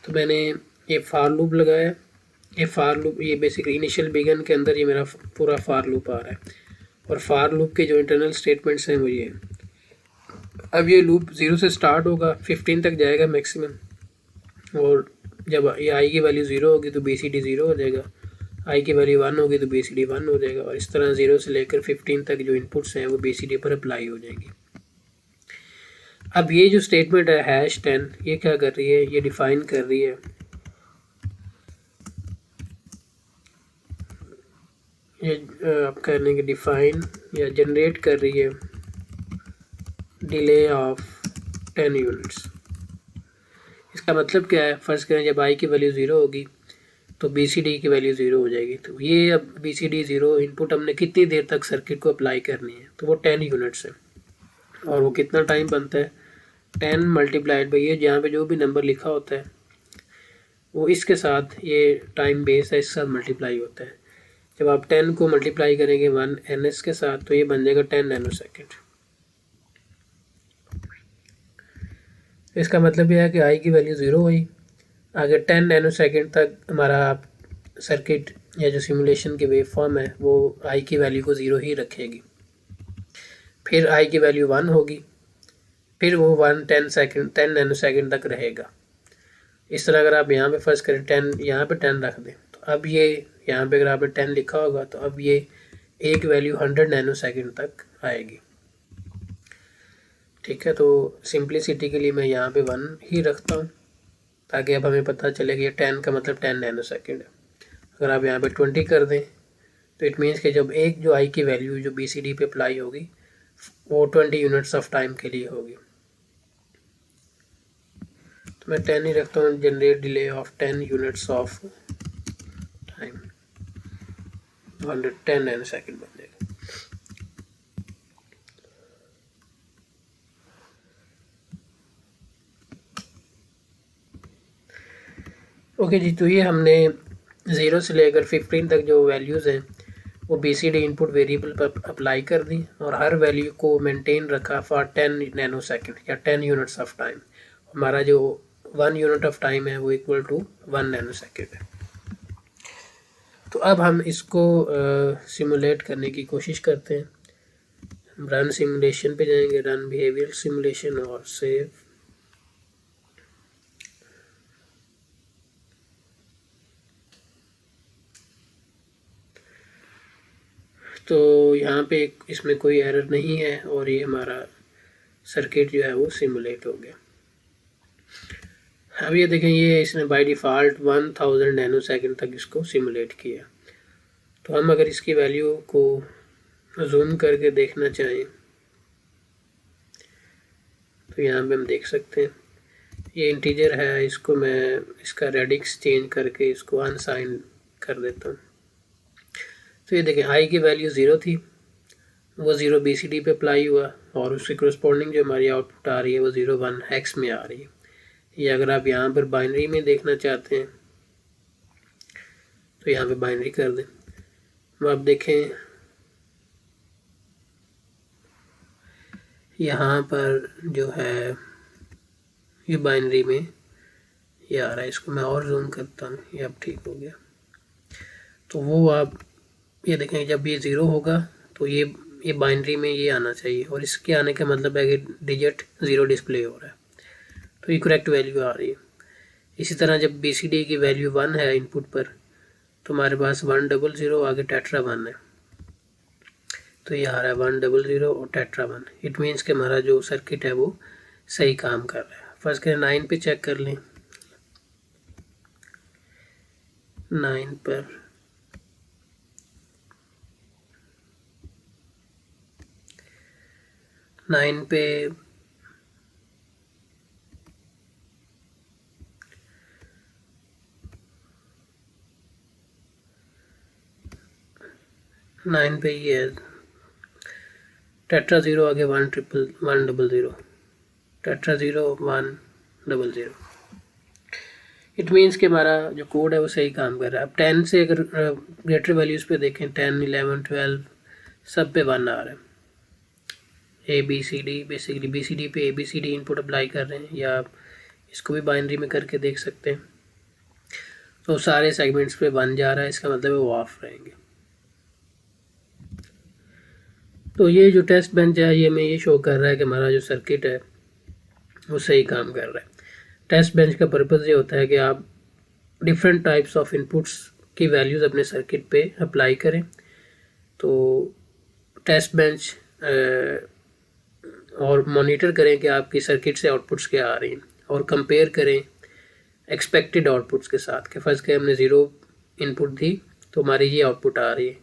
तो मैंने ये फार लूप लगाया। ये फार लूप ये बेसिकली इनिशियल बिगिन के अंदर ये मेरा पूरा फार लूप आ रहा है। और फार लूप के जो इंटरनल स्टेटमेंट्स हैं वो ये। अब ये लूप 0 से स्टार्ट होगा, 15 तक जाएगा मैक्सिमम। और जब ये आई की वैल्यू 0 होगी तो बी सी डी 0 हो जाएगा, आई की वैल्यू 1 होगी तो बी सी डी 1 हो जाएगा। और इस तरह 0 से लेकर 15 तक जो इनपुट्स हैं वो बी सी डी पर अप्लाई हो जाएगी। अब ये जो स्टेटमेंट है #10, ये क्या कर रही है, ये डिफाइन कर रही है, ये आप करने के डिफाइन या जनरेट कर रही है डिले ऑफ 10 यूनिट्स। इसका मतलब क्या है, फ़र्ज़ करें जब आई की वैल्यू 0 होगी तो बी सी डी की वैल्यू 0 हो जाएगी। तो ये अब बी सी डी 0 इनपुट हमने कितनी देर तक सर्किट को अप्लाई करनी है, तो वो 10 यूनिट्स है। और वो कितना टाइम बनता है, 10 मल्टीप्लाइड बाई ये जहाँ पे जो भी नंबर लिखा होता है वो इसके साथ, ये टाइम बेस है, इसके साथ मल्टीप्लाई होता है। जब आप 10 को मल्टीप्लाई करेंगे 1 NS के साथ तो ये बन जाएगा 10 नैनो सेकेंड। इसका मतलब यह है कि आई की वैल्यू 0 हुई, आगे 10 नैनो सेकेंड तक हमारा सर्किट या जो सिमुलेशन की वेव फॉर्म है वो आई की वैल्यू को 0 ही रखेगी। फिर आई की वैल्यू 1 होगी, फिर वो 10 नैनो सेकेंड तक रहेगा। इस तरह अगर आप यहाँ पे फर्स्ट करें 10, यहाँ पे 10 रख दें तो अब ये यहाँ पे अगर आपने 10 लिखा होगा तो अब ये एक वैल्यू 100 नैनो सेकेंड तक आएगी। ठीक है, तो सिंप्लिसिटी के लिए मैं यहाँ पे 1 ही रखता हूँ ताकि अब हमें पता चले कि ये 10 का मतलब 10 नैनो सेकेंड है। अगर आप यहाँ पे 20 कर दें तो इट मीन्स कि जब एक जो आई की वैल्यू जो बी सी डी पे अप्लाई होगी वो 20 यूनिट्स ऑफ टाइम के लिए होगी। तो मैं 10 ही रखता हूँ, generate delay of 10 units of time, 10 nano second बन जाएगा। ओके जी, तो ये हमने 0 से लेकर 15 तक जो वैल्यूज़ हैं वो B C D input variable पर अप्लाई कर दी और हर वैल्यू को मेंटेन रखा फॉर 10 नैनो सेकेंड या 10 यूनिट्स ऑफ टाइम। हमारा जो 1 यूनिट ऑफ टाइम है वो इक्वल टू 1 नैनो सेकेंड है। तो अब हम इसको सिमुलेट करने की कोशिश करते हैं। हम रन सिमुलेशन पे जाएंगे, रन बिहेवियर सिमुलेशन और सेव। तो यहाँ पे इसमें कोई एरर नहीं है और ये हमारा सर्किट जो है वो सिमुलेट हो गया। अब ये देखें, ये इसने बाय डिफ़ॉल्ट 1000 नैनो सेकेंड तक इसको सिमुलेट किया। तो हम अगर इसकी वैल्यू को जूम करके देखना चाहें तो यहाँ पे हम देख सकते हैं ये इंटीजर है, इसको मैं इसका रेडिक्स चेंज करके इसको अनसाइन कर देता हूँ। तो ये देखें, आई की वैल्यू 0 थी, वो 0 बी सी डी पे अप्लाई हुआ और उसकी करस्पॉन्डिंग जो हमारी आउटपुट आ रही है वो 0 1 हेक्स में आ रही है। ये अगर आप यहाँ पर बाइनरी में देखना चाहते हैं तो यहाँ पे बाइनरी कर दें। अब आप देखें यहाँ पर जो है ये बाइनरी में ये आ रहा है। इसको मैं और जूम करता हूँ, ये अब ठीक हो गया। तो वो आप ये देखें, जब ये 0 होगा तो ये बाइनरी में ये आना चाहिए और इसके आने का मतलब है कि डिजिट 0 डिस्प्ले हो रहा है, तो ये करेक्ट वैल्यू आ रही है। इसी तरह जब बी सी डी की वैल्यू 1 है इनपुट पर तो हमारे पास 100 आगे टेट्रा 1 है, तो ये आ रहा है 100 और टेट्रा 1। इट मीन्स कि हमारा जो सर्किट है वो सही काम कर रहा है। फर्स्ट करें 9 पे चेक कर लें। 9 पर नाइन पे 9 पे ये है टेट्रा 0 आगे 100, टेट्रा 0 100। इट मीन्स कि हमारा जो कोड है वो सही काम कर रहा है। अब 10 से अगर ग्रेटर वैल्यूज़ पे देखें 10, 11, 12 सब पे 1 आ रहा है। ABCD बेसिकली BCD पे ABCD इनपुट अप्लाई कर रहे हैं, या आप इसको भी बाइनरी में करके देख सकते हैं। तो सारे सेगमेंट्स पे 1 जा रहा है, इसका मतलब है वो ऑफ रहेंगे। तो ये जो टेस्ट बेंच है ये हमें ये शो कर रहा है कि हमारा जो सर्किट है वो सही काम कर रहा है। टेस्ट बेंच का पर्पज़ ये होता है कि आप डिफरेंट टाइप्स ऑफ इनपुट्स की वैल्यूज़ अपने सर्किट पे अप्लाई करें। तो टेस्ट बेंच और मॉनिटर करें कि आपकी सर्किट से आउटपुट्स क्या आ रही हैं, और कंपेयर करें एक्सपेक्टेड आउटपुट्स के साथ कि फ़र्ज़ करें हमने 0 इनपुट दी तो हमारी ये आउटपुट आ रही है,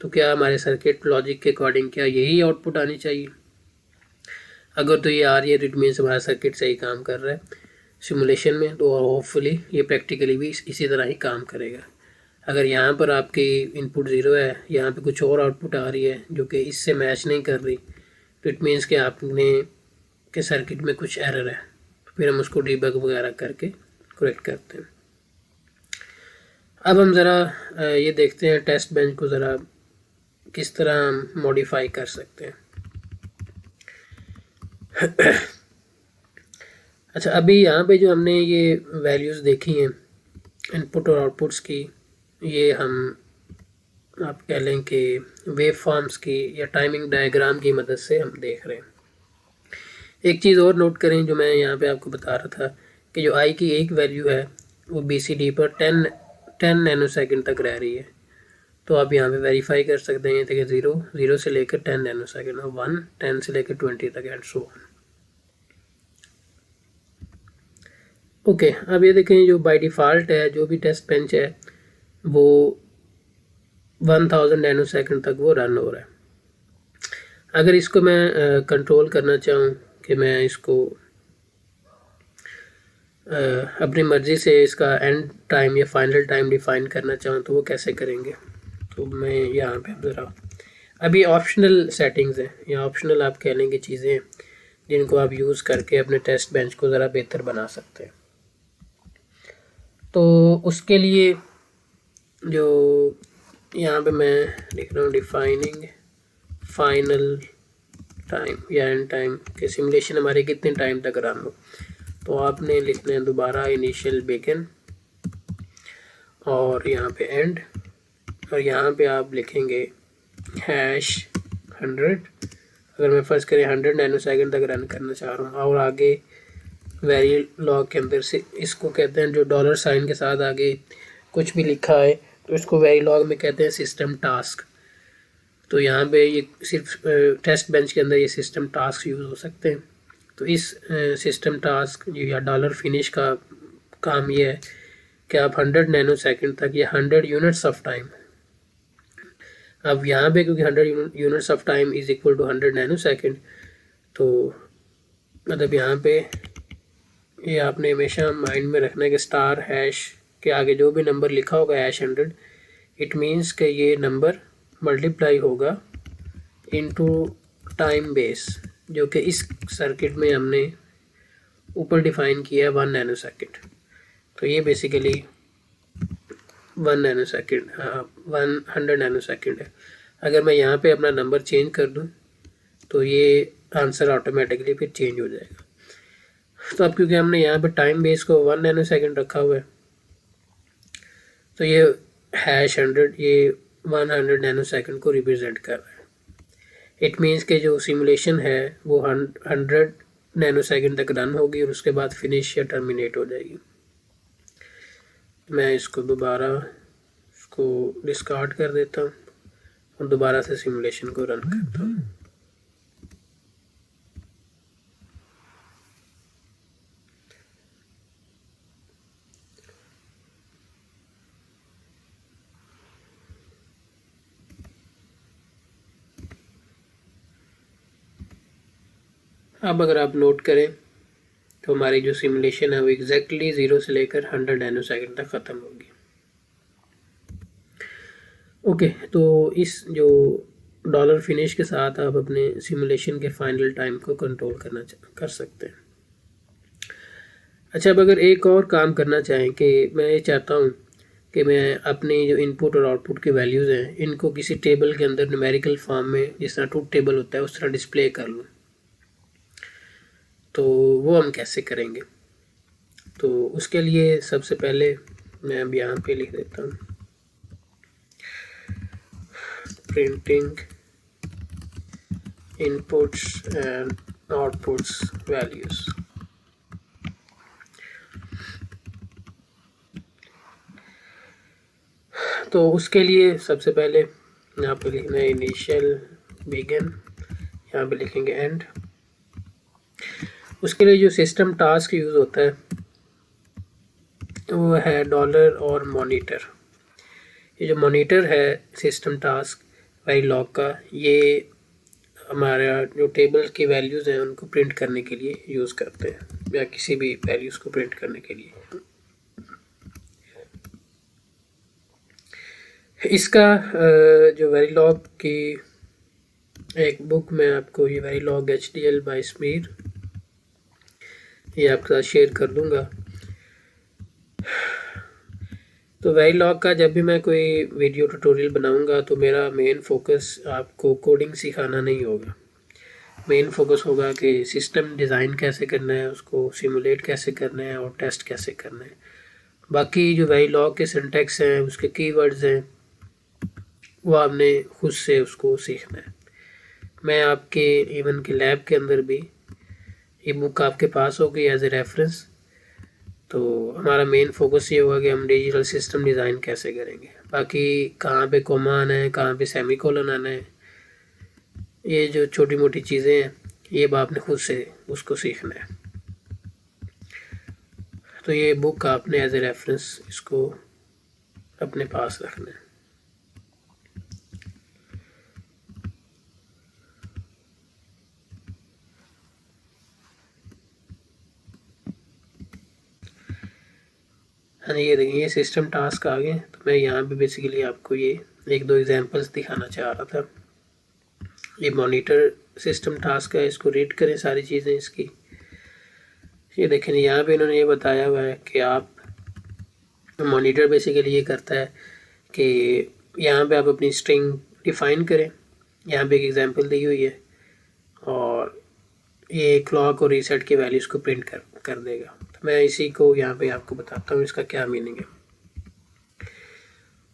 तो क्या हमारे सर्किट लॉजिक के अकॉर्डिंग क्या यही आउटपुट आनी चाहिए? अगर तो ये आ रही है तो इट मीन्स हमारा सर्किट सही काम कर रहा है सिमुलेशन में, तो होपफुली ये प्रैक्टिकली भी इसी तरह ही काम करेगा। अगर यहाँ पर आपकी इनपुट 0 है, यहाँ पे कुछ और आउटपुट आ रही है जो कि इससे मैच नहीं कर रही, तो इट मीन्स कि आपने के सर्किट में कुछ एरर है, तो फिर हम उसको डीबग वगैरह करके करेक्ट करते हैं। अब हम ज़रा ये देखते हैं टेस्ट बेंच को ज़रा किस तरह हम मॉडिफाई कर सकते हैं। अच्छा, अभी यहाँ पे जो हमने ये वैल्यूज़ देखी हैं इनपुट और आउटपुट्स की, ये हम आप कह लें कि वेव फॉर्म्स की या टाइमिंग डायग्राम की मदद से हम देख रहे हैं। एक चीज़ और नोट करें जो मैं यहाँ पे आपको बता रहा था कि जो आई की एक वैल्यू है वो BCD पर 10 नैनो सेकंड तक रह रही है। तो आप यहाँ पे वेरीफाई कर सकते हैं कि 0 से लेकर 10 नैनो सेकंड, और 1 10 से लेकर 20 तक, एंड सो ऑन। ओके, अब ये देखें जो बाय डिफ़ॉल्ट है जो भी टेस्ट बेंच है वो 1000 नैनो सेकंड तक वो रन हो रहा है। अगर इसको मैं कंट्रोल करना चाहूँ कि मैं इसको अपनी मर्ज़ी से इसका एंड टाइम या फाइनल टाइम डिफ़ाइन करना चाहूँ तो वो कैसे करेंगे? तो मैं यहाँ पे ज़रा अभी ऑप्शनल सेटिंग्स हैं या ऑप्शनल आप कह लेंगे चीज़ें जिनको आप यूज़ करके अपने टेस्ट बेंच को ज़रा बेहतर बना सकते हैं। तो उसके लिए जो यहाँ पे मैं लिख रहा हूँ डिफाइनिंग फाइनल टाइम या एंड टाइम के सिमुलेशन हमारे कितने टाइम तक रन हो, तो आपने लिखना है दोबारा इनिशियल बिगिन और यहाँ पे एंड, और यहाँ पे आप लिखेंगे #100। अगर मैं फर्स्ट करें 100 नैनो सेकंड तक रन करना चाह रहा हूँ, और आगे वेरी लॉग के अंदर से इसको कहते हैं जो डॉलर साइन के साथ आगे कुछ भी लिखा है तो इसको वेरी लॉग में कहते हैं सिस्टम टास्क। तो यहाँ पे ये सिर्फ टेस्ट बेंच के अंदर ये सिस्टम टास्क यूज़ हो सकते हैं। तो इस सिस्टम टास्क या डॉलर फिनिश का काम ये है कि आप 100 नैनो सेकंड तक या 100 यूनिट्स ऑफ टाइम, अब यहाँ पे क्योंकि 100 units of time is equal to 100 nanosecond, तो मतलब यहाँ पे ये आपने हमेशा माइंड में रखना है कि स्टार हैश के आगे जो भी नंबर लिखा होगा #100, इट मीन्स कि ये नंबर मल्टीप्लाई होगा इनटू टाइम बेस जो कि इस सर्किट में हमने ऊपर डिफाइन किया है 1 नैनो सेकंड। तो ये basically 1 nano second 100 nano second है। अगर मैं यहाँ पे अपना नंबर चेंज कर दूँ तो ये आंसर ऑटोमेटिकली फिर चेंज हो जाएगा। तो अब क्योंकि हमने यहाँ पे टाइम बेस को 1 नैनो सेकंड रखा हुआ है तो ये #100 ये 100 नैनो सेकंड को रिप्रेजेंट कर रहा है। इट मीन्स के जो सिमुलेशन है वो 100 नैनो सेकंड तक रन होगी और उसके बाद फिनिश या टर्मिनेट हो जाएगी। मैं इसको दोबारा इसको डिस्कार्ड कर देता हूँ और दोबारा से सिमुलेशन को रन करता हूँ। अब अगर आप नोट करें तो हमारी जो सिमुलेशन है वो एग्जैक्टली 0 से लेकर 100 नैनो सेकंड तक ख़त्म होगी। ओके, तो इस जो डॉलर फिनिश के साथ आप अपने सिमुलेशन के फाइनल टाइम को कंट्रोल कर सकते हैं। अच्छा, अब अगर एक और काम करना चाहें कि मैं ये चाहता हूँ कि मैं अपनी जो इनपुट और आउटपुट की वैल्यूज़ हैं इनको किसी टेबल के अंदर न्यूमेरिकल फॉर्म में, जिस तरह ट्रूथ टेबल होता है उस तरह डिस्प्ले कर लूँ, तो वो हम कैसे करेंगे? तो उसके लिए सबसे पहले मैं अब यहाँ पे लिख देता हूँ printing inputs and outputs values. तो उसके लिए सबसे पहले यहाँ पे लिखना है इनिशियल, बिगिन, यहाँ पे लिखेंगे एंड। उसके लिए जो सिस्टम टास्क यूज़ होता है वो है डॉलर और मॉनिटर। ये जो मॉनिटर है सिस्टम टास्क वेरिलॉग का, ये हमारा जो टेबल की वैल्यूज़ हैं उनको प्रिंट करने के लिए यूज़ करते हैं, या किसी भी वैल्यूज़ को प्रिंट करने के लिए। इसका जो वेरिलॉग की एक बुक में आपको, ये वेरिलॉग HDL बाय स्मीर, ये आपके साथ शेयर कर दूंगा। तो वेरिलॉग का जब भी मैं कोई वीडियो ट्यूटोरियल बनाऊंगा तो मेरा मेन फोकस आपको कोडिंग सिखाना नहीं होगा। मेन फोकस होगा कि सिस्टम डिज़ाइन कैसे करना है, उसको सिमुलेट कैसे करना है और टेस्ट कैसे करना है। बाकी जो वेरिलॉग के सिंटैक्स हैं, उसके कीवर्ड्स हैं, वो आपने खुद से उसको सीखना है। मैं आपके इवन के लैब के अंदर भी ये बुक आपके पास होगी एज ए रेफरेंस। तो हमारा मेन फोकस ये होगा कि हम डिजिटल सिस्टम डिज़ाइन कैसे करेंगे। बाकी कहाँ पे कोमा आना है, कहाँ पे सेमीकोलन आना है, ये जो छोटी मोटी चीज़ें हैं, ये आपने खुद से उसको सीखना है। तो ये बुक आपने एज ए रेफरेंस इसको अपने पास रखना है। हाँ, ये देखिए, ये सिस्टम टास्क आ गए। तो मैं यहाँ पे बेसिकली आपको ये एक दो एग्जांपल्स दिखाना चाह रहा था। ये मॉनिटर सिस्टम टास्क है, इसको रीड करें सारी चीज़ें इसकी। ये देखें, यहाँ पे इन्होंने ये बताया हुआ है कि आप मॉनिटर बेसिकली ये करता है कि यहाँ पे आप अपनी स्ट्रिंग डिफाइन करें। यहाँ पे एक एग्जांपल दी हुई है और ये क्लॉक और रीसेट की वैल्यूज़ को प्रिंट कर देगा। तो मैं इसी को यहाँ पे आपको बताता हूँ इसका क्या मीनिंग है।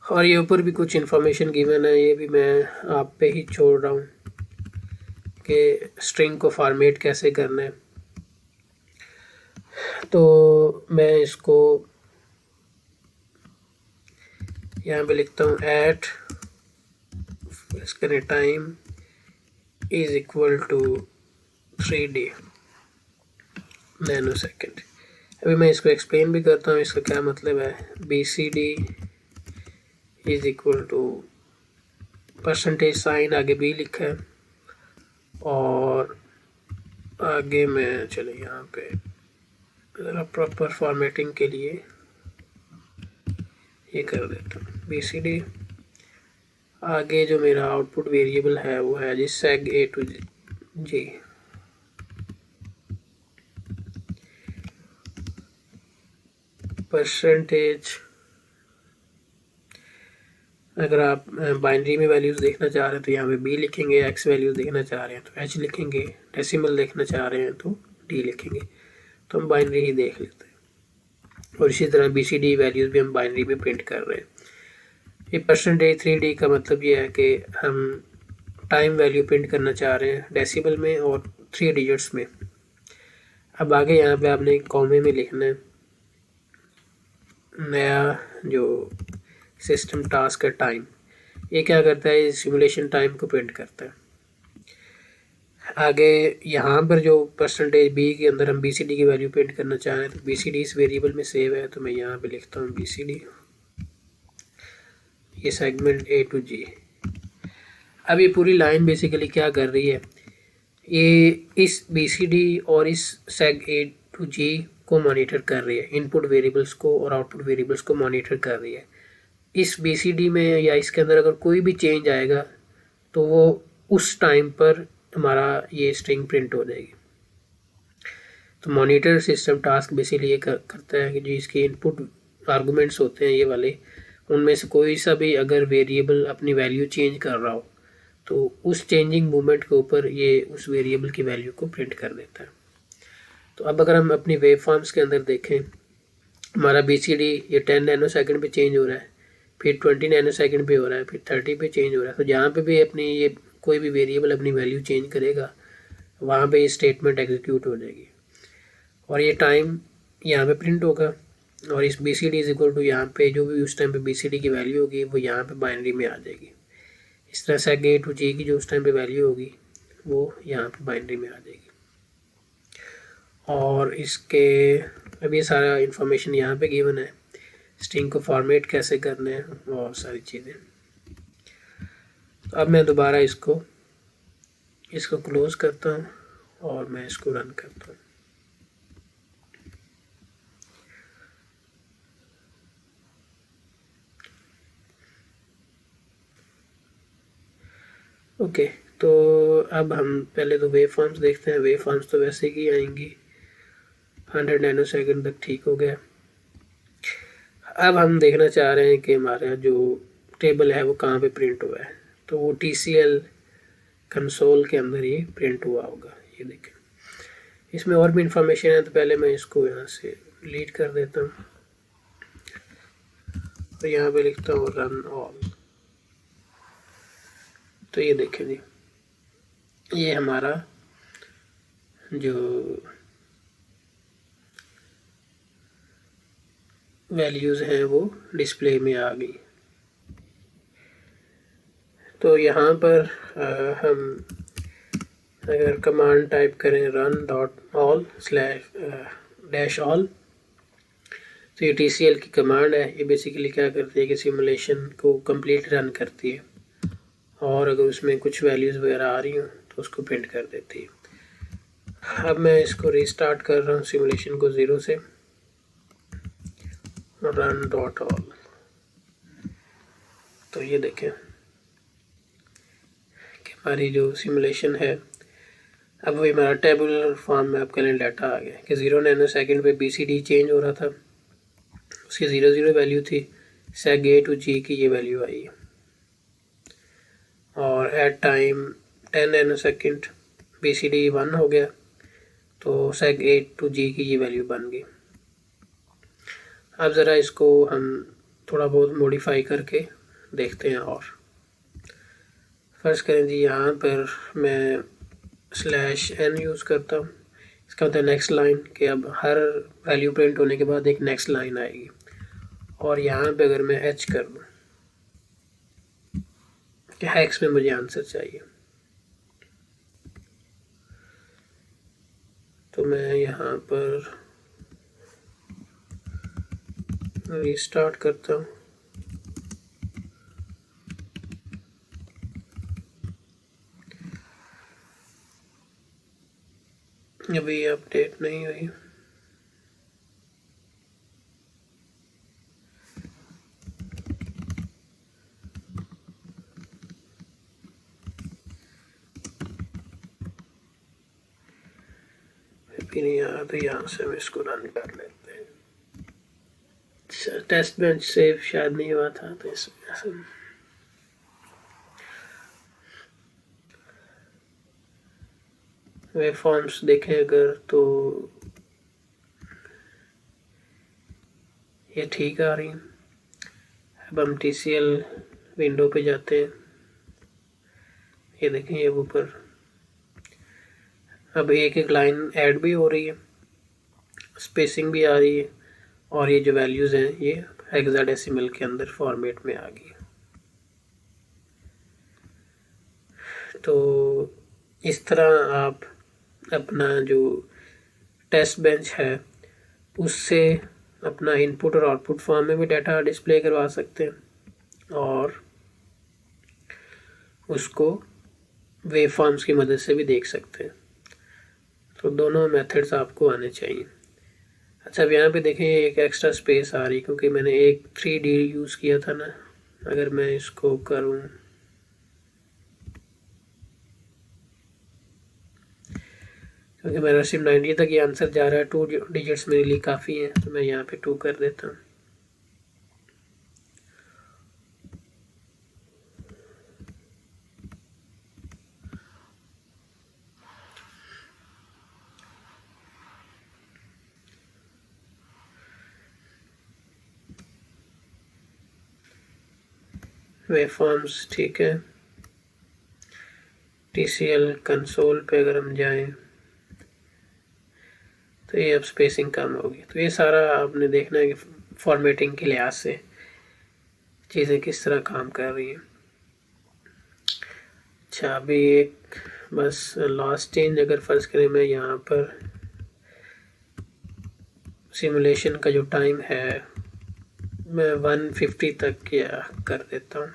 और ये ऊपर भी कुछ इन्फॉर्मेशन गिवन है, ये भी मैं आप पे ही छोड़ रहा हूँ कि स्ट्रिंग को फॉर्मेट कैसे करना है। तो मैं इसको यहाँ पे लिखता हूँ एट इसका time is equal to 3D nanosecond. अभी मैं इसको एक्सप्लेन भी करता हूँ इसका क्या मतलब है। BCD is equal to percentage sign, आगे B लिखा है और आगे मैं चले यहाँ पे ज़रा प्रॉपर फॉर्मेटिंग के लिए ये कर देता हूँ। BCD आगे जो मेरा आउटपुट वेरिएबल है वो है जी seg A to G। Percentage, अगर आप बाइनरी में वैल्यूज़ देखना चाह रहे हैं तो यहाँ पे B लिखेंगे, X वैल्यूज़ देखना चाह रहे हैं तो H लिखेंगे, डेसिमल देखना चाह रहे हैं तो D लिखेंगे। तो हम बाइनरी ही देख लेते हैं। और इसी तरह BCD वैल्यूज़ भी हम बाइनरी में प्रिंट कर रहे हैं। ये परसेंटेज 3D का मतलब ये है कि हम टाइम वैल्यू प्रिंट करना चाह रहे हैं डेसिमल में और 3 डिजिट्स में। अब आगे यहाँ पे आपने कॉमे में लिखना है नया जो सिस्टम टास्क का टाइम। ये क्या करता है, सिमुलेशन टाइम को प्रिंट करता है। आगे यहाँ पर जो परसेंटेज B के अंदर हम BCD की वैल्यू प्रिंट करना चाह रहे हैं तो BCD इस वेरिएबल में सेव है, तो मैं यहाँ पे लिखता हूँ BCD, ये सेगमेंट A to G। अब ये पूरी लाइन बेसिकली क्या कर रही है, ये इस BCD और इस सेग A to G को मॉनिटर कर रही है, इनपुट वेरिएबल्स को और आउटपुट वेरिएबल्स को मॉनिटर कर रही है। इस BCD में या इसके अंदर अगर कोई भी चेंज आएगा तो वो उस टाइम पर हमारा ये स्ट्रिंग प्रिंट हो जाएगी। तो मॉनिटर सिस्टम टास्क बेसिकली ये करता है कि जो इसके इनपुट आर्गूमेंट्स होते हैं ये वाले, उनमें से कोई सा भी अगर वेरिएबल अपनी वैल्यू चेंज कर रहा हो तो उस चेंजिंग मूवमेंट के ऊपर ये उस वेरिएबल की वैल्यू को प्रिंट कर देता है। तो अब अगर हम अपनी वेव फॉर्म्स के अंदर देखें, हमारा BCD ये 10 नैनो सेकंड पे चेंज हो रहा है, फिर 20 नैनो सेकंड पे हो रहा है, फिर 30 पे चेंज हो रहा है। तो जहाँ पे भी अपनी ये कोई भी वेरिएबल अपनी वैल्यू चेंज करेगा वहाँ पे ये स्टेटमेंट एग्जीक्यूट हो जाएगी और ये टाइम यहाँ पे प्रिंट होगा। और इस BCD इज इक्वल टू यहाँ पे जो भी उस टाइम पे BCD की वैल्यू होगी वो यहाँ पे बाइनरी में आ जाएगी। इस तरह से A to G की जो उस टाइम पे वैल्यू होगी वो यहाँ पे बाइनरी में आ जाएगी। और इसके अब ये सारा इन्फॉर्मेशन यहाँ पे गिवन है, स्ट्रिंग को फॉर्मेट कैसे करना है और सारी चीज़ें। अब मैं दोबारा इसको क्लोज़ करता हूँ और मैं इसको रन करता हूँ। ओके, तो अब हम पहले तो वेव फॉर्म्स देखते हैं। वेव फॉर्म्स तो वैसे ही आएंगी, 100 नैनो सेकंड तक ठीक हो गया। अब हम देखना चाह रहे हैं कि हमारा जो टेबल है वो कहाँ पे प्रिंट हुआ है। तो वो TCL कंसोल के अंदर ये प्रिंट हुआ होगा। ये देखें, इसमें और भी इंफॉर्मेशन है, तो पहले मैं इसको यहाँ से डिलीट कर देता हूँ तो यहाँ पे लिखता हूँ रन ऑल। तो ये देखें जी, ये हमारा जो वैल्यूज़ हैं वो डिस्प्ले में आ गई। तो यहाँ पर हम अगर कमांड टाइप करें run.all/-all, तो ये TCL की कमांड है। ये बेसिकली क्या करती है कि सिमुलेशन को कंप्लीट रन करती है और अगर उसमें कुछ वैल्यूज़ वगैरह आ रही हो तो उसको प्रिंट कर देती है। अब मैं इसको रीस्टार्ट कर रहा हूँ सिमुलेशन को 0 से, run.all। तो ये देखें कि हमारी जो सिमुलेशन है अब वही हमारा टेबुलर फॉर्म में आपके लिए डाटा आ गया कि 0 नैनो सेकंड पे BCD चेंज हो रहा था, उसकी 0 वैल्यू थी, seg A to G की ये वैल्यू आई है। और at time 10 nanosecond BCD 1 हो गया तो seg A to G की ये वैल्यू बन गई। अब ज़रा इसको हम थोड़ा बहुत मॉडिफाई करके देखते हैं। और फर्ज करें जी यहाँ पर मैं /n यूज़ करता हूँ, इसका मतलब नेक्स्ट लाइन कि अब हर वैल्यू प्रिंट होने के बाद एक नेक्स्ट लाइन आएगी। और यहाँ पे अगर मैं H कर दूँ कि हेक्स में मुझे आंसर चाहिए, तो मैं यहाँ पर रीस्टार्ट करता हूँ। अभी अपडेट नहीं हुई। फिर नहीं आ रहा तो यहाँ से हम इसको रन कर लेते हैं। टेस्ट बेंच सेव शायद नहीं हुआ था तो इस वजह से। वेव फॉर्म्स देखें अगर तो ये ठीक आ रही हैं। अब हम TCL विंडो पे जाते हैं, ये देखें ये ऊपर अब एक एक लाइन ऐड भी हो रही है, स्पेसिंग भी आ रही है और ये जो वैल्यूज़ हैं ये हेक्साडेसिमल के अंदर फॉर्मेट में आ गई। तो इस तरह आप अपना जो टेस्ट बेंच है उससे अपना इनपुट और आउटपुट फॉर्म में भी डाटा डिस्प्ले करवा सकते हैं और उसको वेव फॉर्म्स की मदद से भी देख सकते हैं। तो दोनों मेथड्स आपको आने चाहिए। अच्छा, अब यहाँ पे देखें एक एक्स्ट्रा स्पेस आ रही, क्योंकि मैंने एक 3D यूज़ किया था ना। अगर मैं इसको करूँ, क्योंकि मेरा सिर्फ 90 तक ये आंसर जा रहा है, 2 डिजिट्स मेरे लिए काफ़ी है, तो मैं यहाँ पे 2 कर देता हूँ। वेवफॉर्म्स ठीक है। TCL कंसोल पे अगर हम जाएं तो ये अब स्पेसिंग कम होगी। तो ये सारा आपने देखना है कि फॉर्मेटिंग के लिहाज से चीज़ें किस तरह काम कर रही हैं। अच्छा, अभी एक बस लास्ट चेंज अगर फर्ज करें, मैं यहाँ पर सिमुलेशन का जो टाइम है मैं 150 तक क्या कर देता हूँ।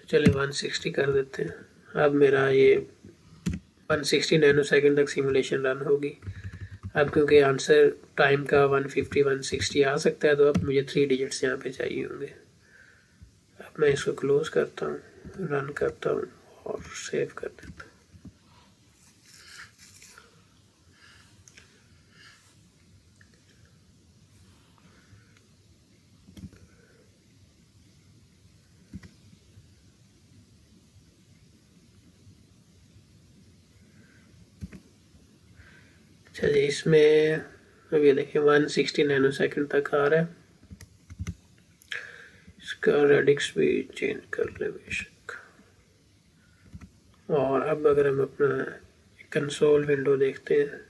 चलिए 160 कर देते हैं। अब मेरा ये 160 नैनो सेकेंड तक सिमुलेशन रन होगी। अब क्योंकि आंसर टाइम का 150 160 आ सकता है, तो अब मुझे 3 डिजिट्स यहाँ पे चाहिए होंगे। अब मैं इसको क्लोज करता हूँ, रन करता हूँ और सेव कर देता हूँ। अच्छा जी, इसमें अब ये देखिए 160 नैनो सेकेंड तक आ रहा है। इसका रेडिक्स भी चेंज कर ले बेशक। और अब अगर हम अपना कंसोल विंडो देखते हैं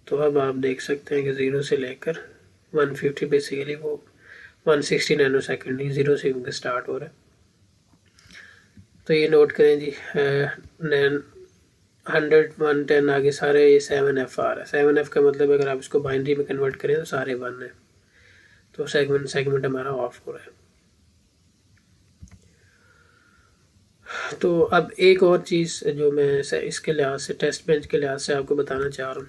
तो अब आप देख सकते हैं कि 0 से लेकर 150 बेसिकली वो 160 नैनो सेकेंड नहीं, 0 से क्योंकि स्टार्ट हो रहा है। तो ये नोट करें जी, 100 110 आगे सारे ये 7F आ रहा है। 7F का मतलब अगर आप इसको बाइनरी में कन्वर्ट करें तो सारे 1 है, तो सेगमेंट हमारा ऑफ हो रहा है। तो अब एक और चीज़ जो मैं इसके लिहाज से, टेस्ट बेंच के लिहाज से आपको बताना चाह रहा हूँ।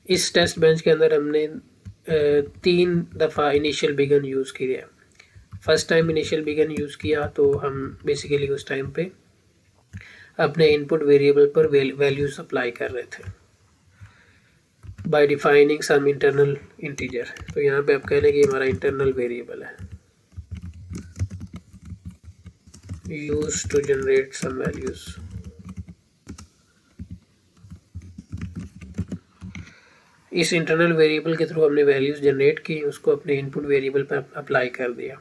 इस टेस्ट बेंच के अंदर हमने 3 दफ़ा इनिशियल बिगन यूज़ किया। First time initial begin use किया तो हम बेसिकली उस टाइम पे अपने इनपुट वेरिएबल पर वैल्यू सप्लाई कर रहे थे by defining some internal integer. तो यहाँ पे आप कह लें कि हमारा इंटरनल वेरिएबल है, use to generate some values. इस इंटरनल वेरिएबल के थ्रू हमने वैल्यूज जनरेट की, उसको अपने इनपुट वेरिएबल पर अप्लाई कर दिया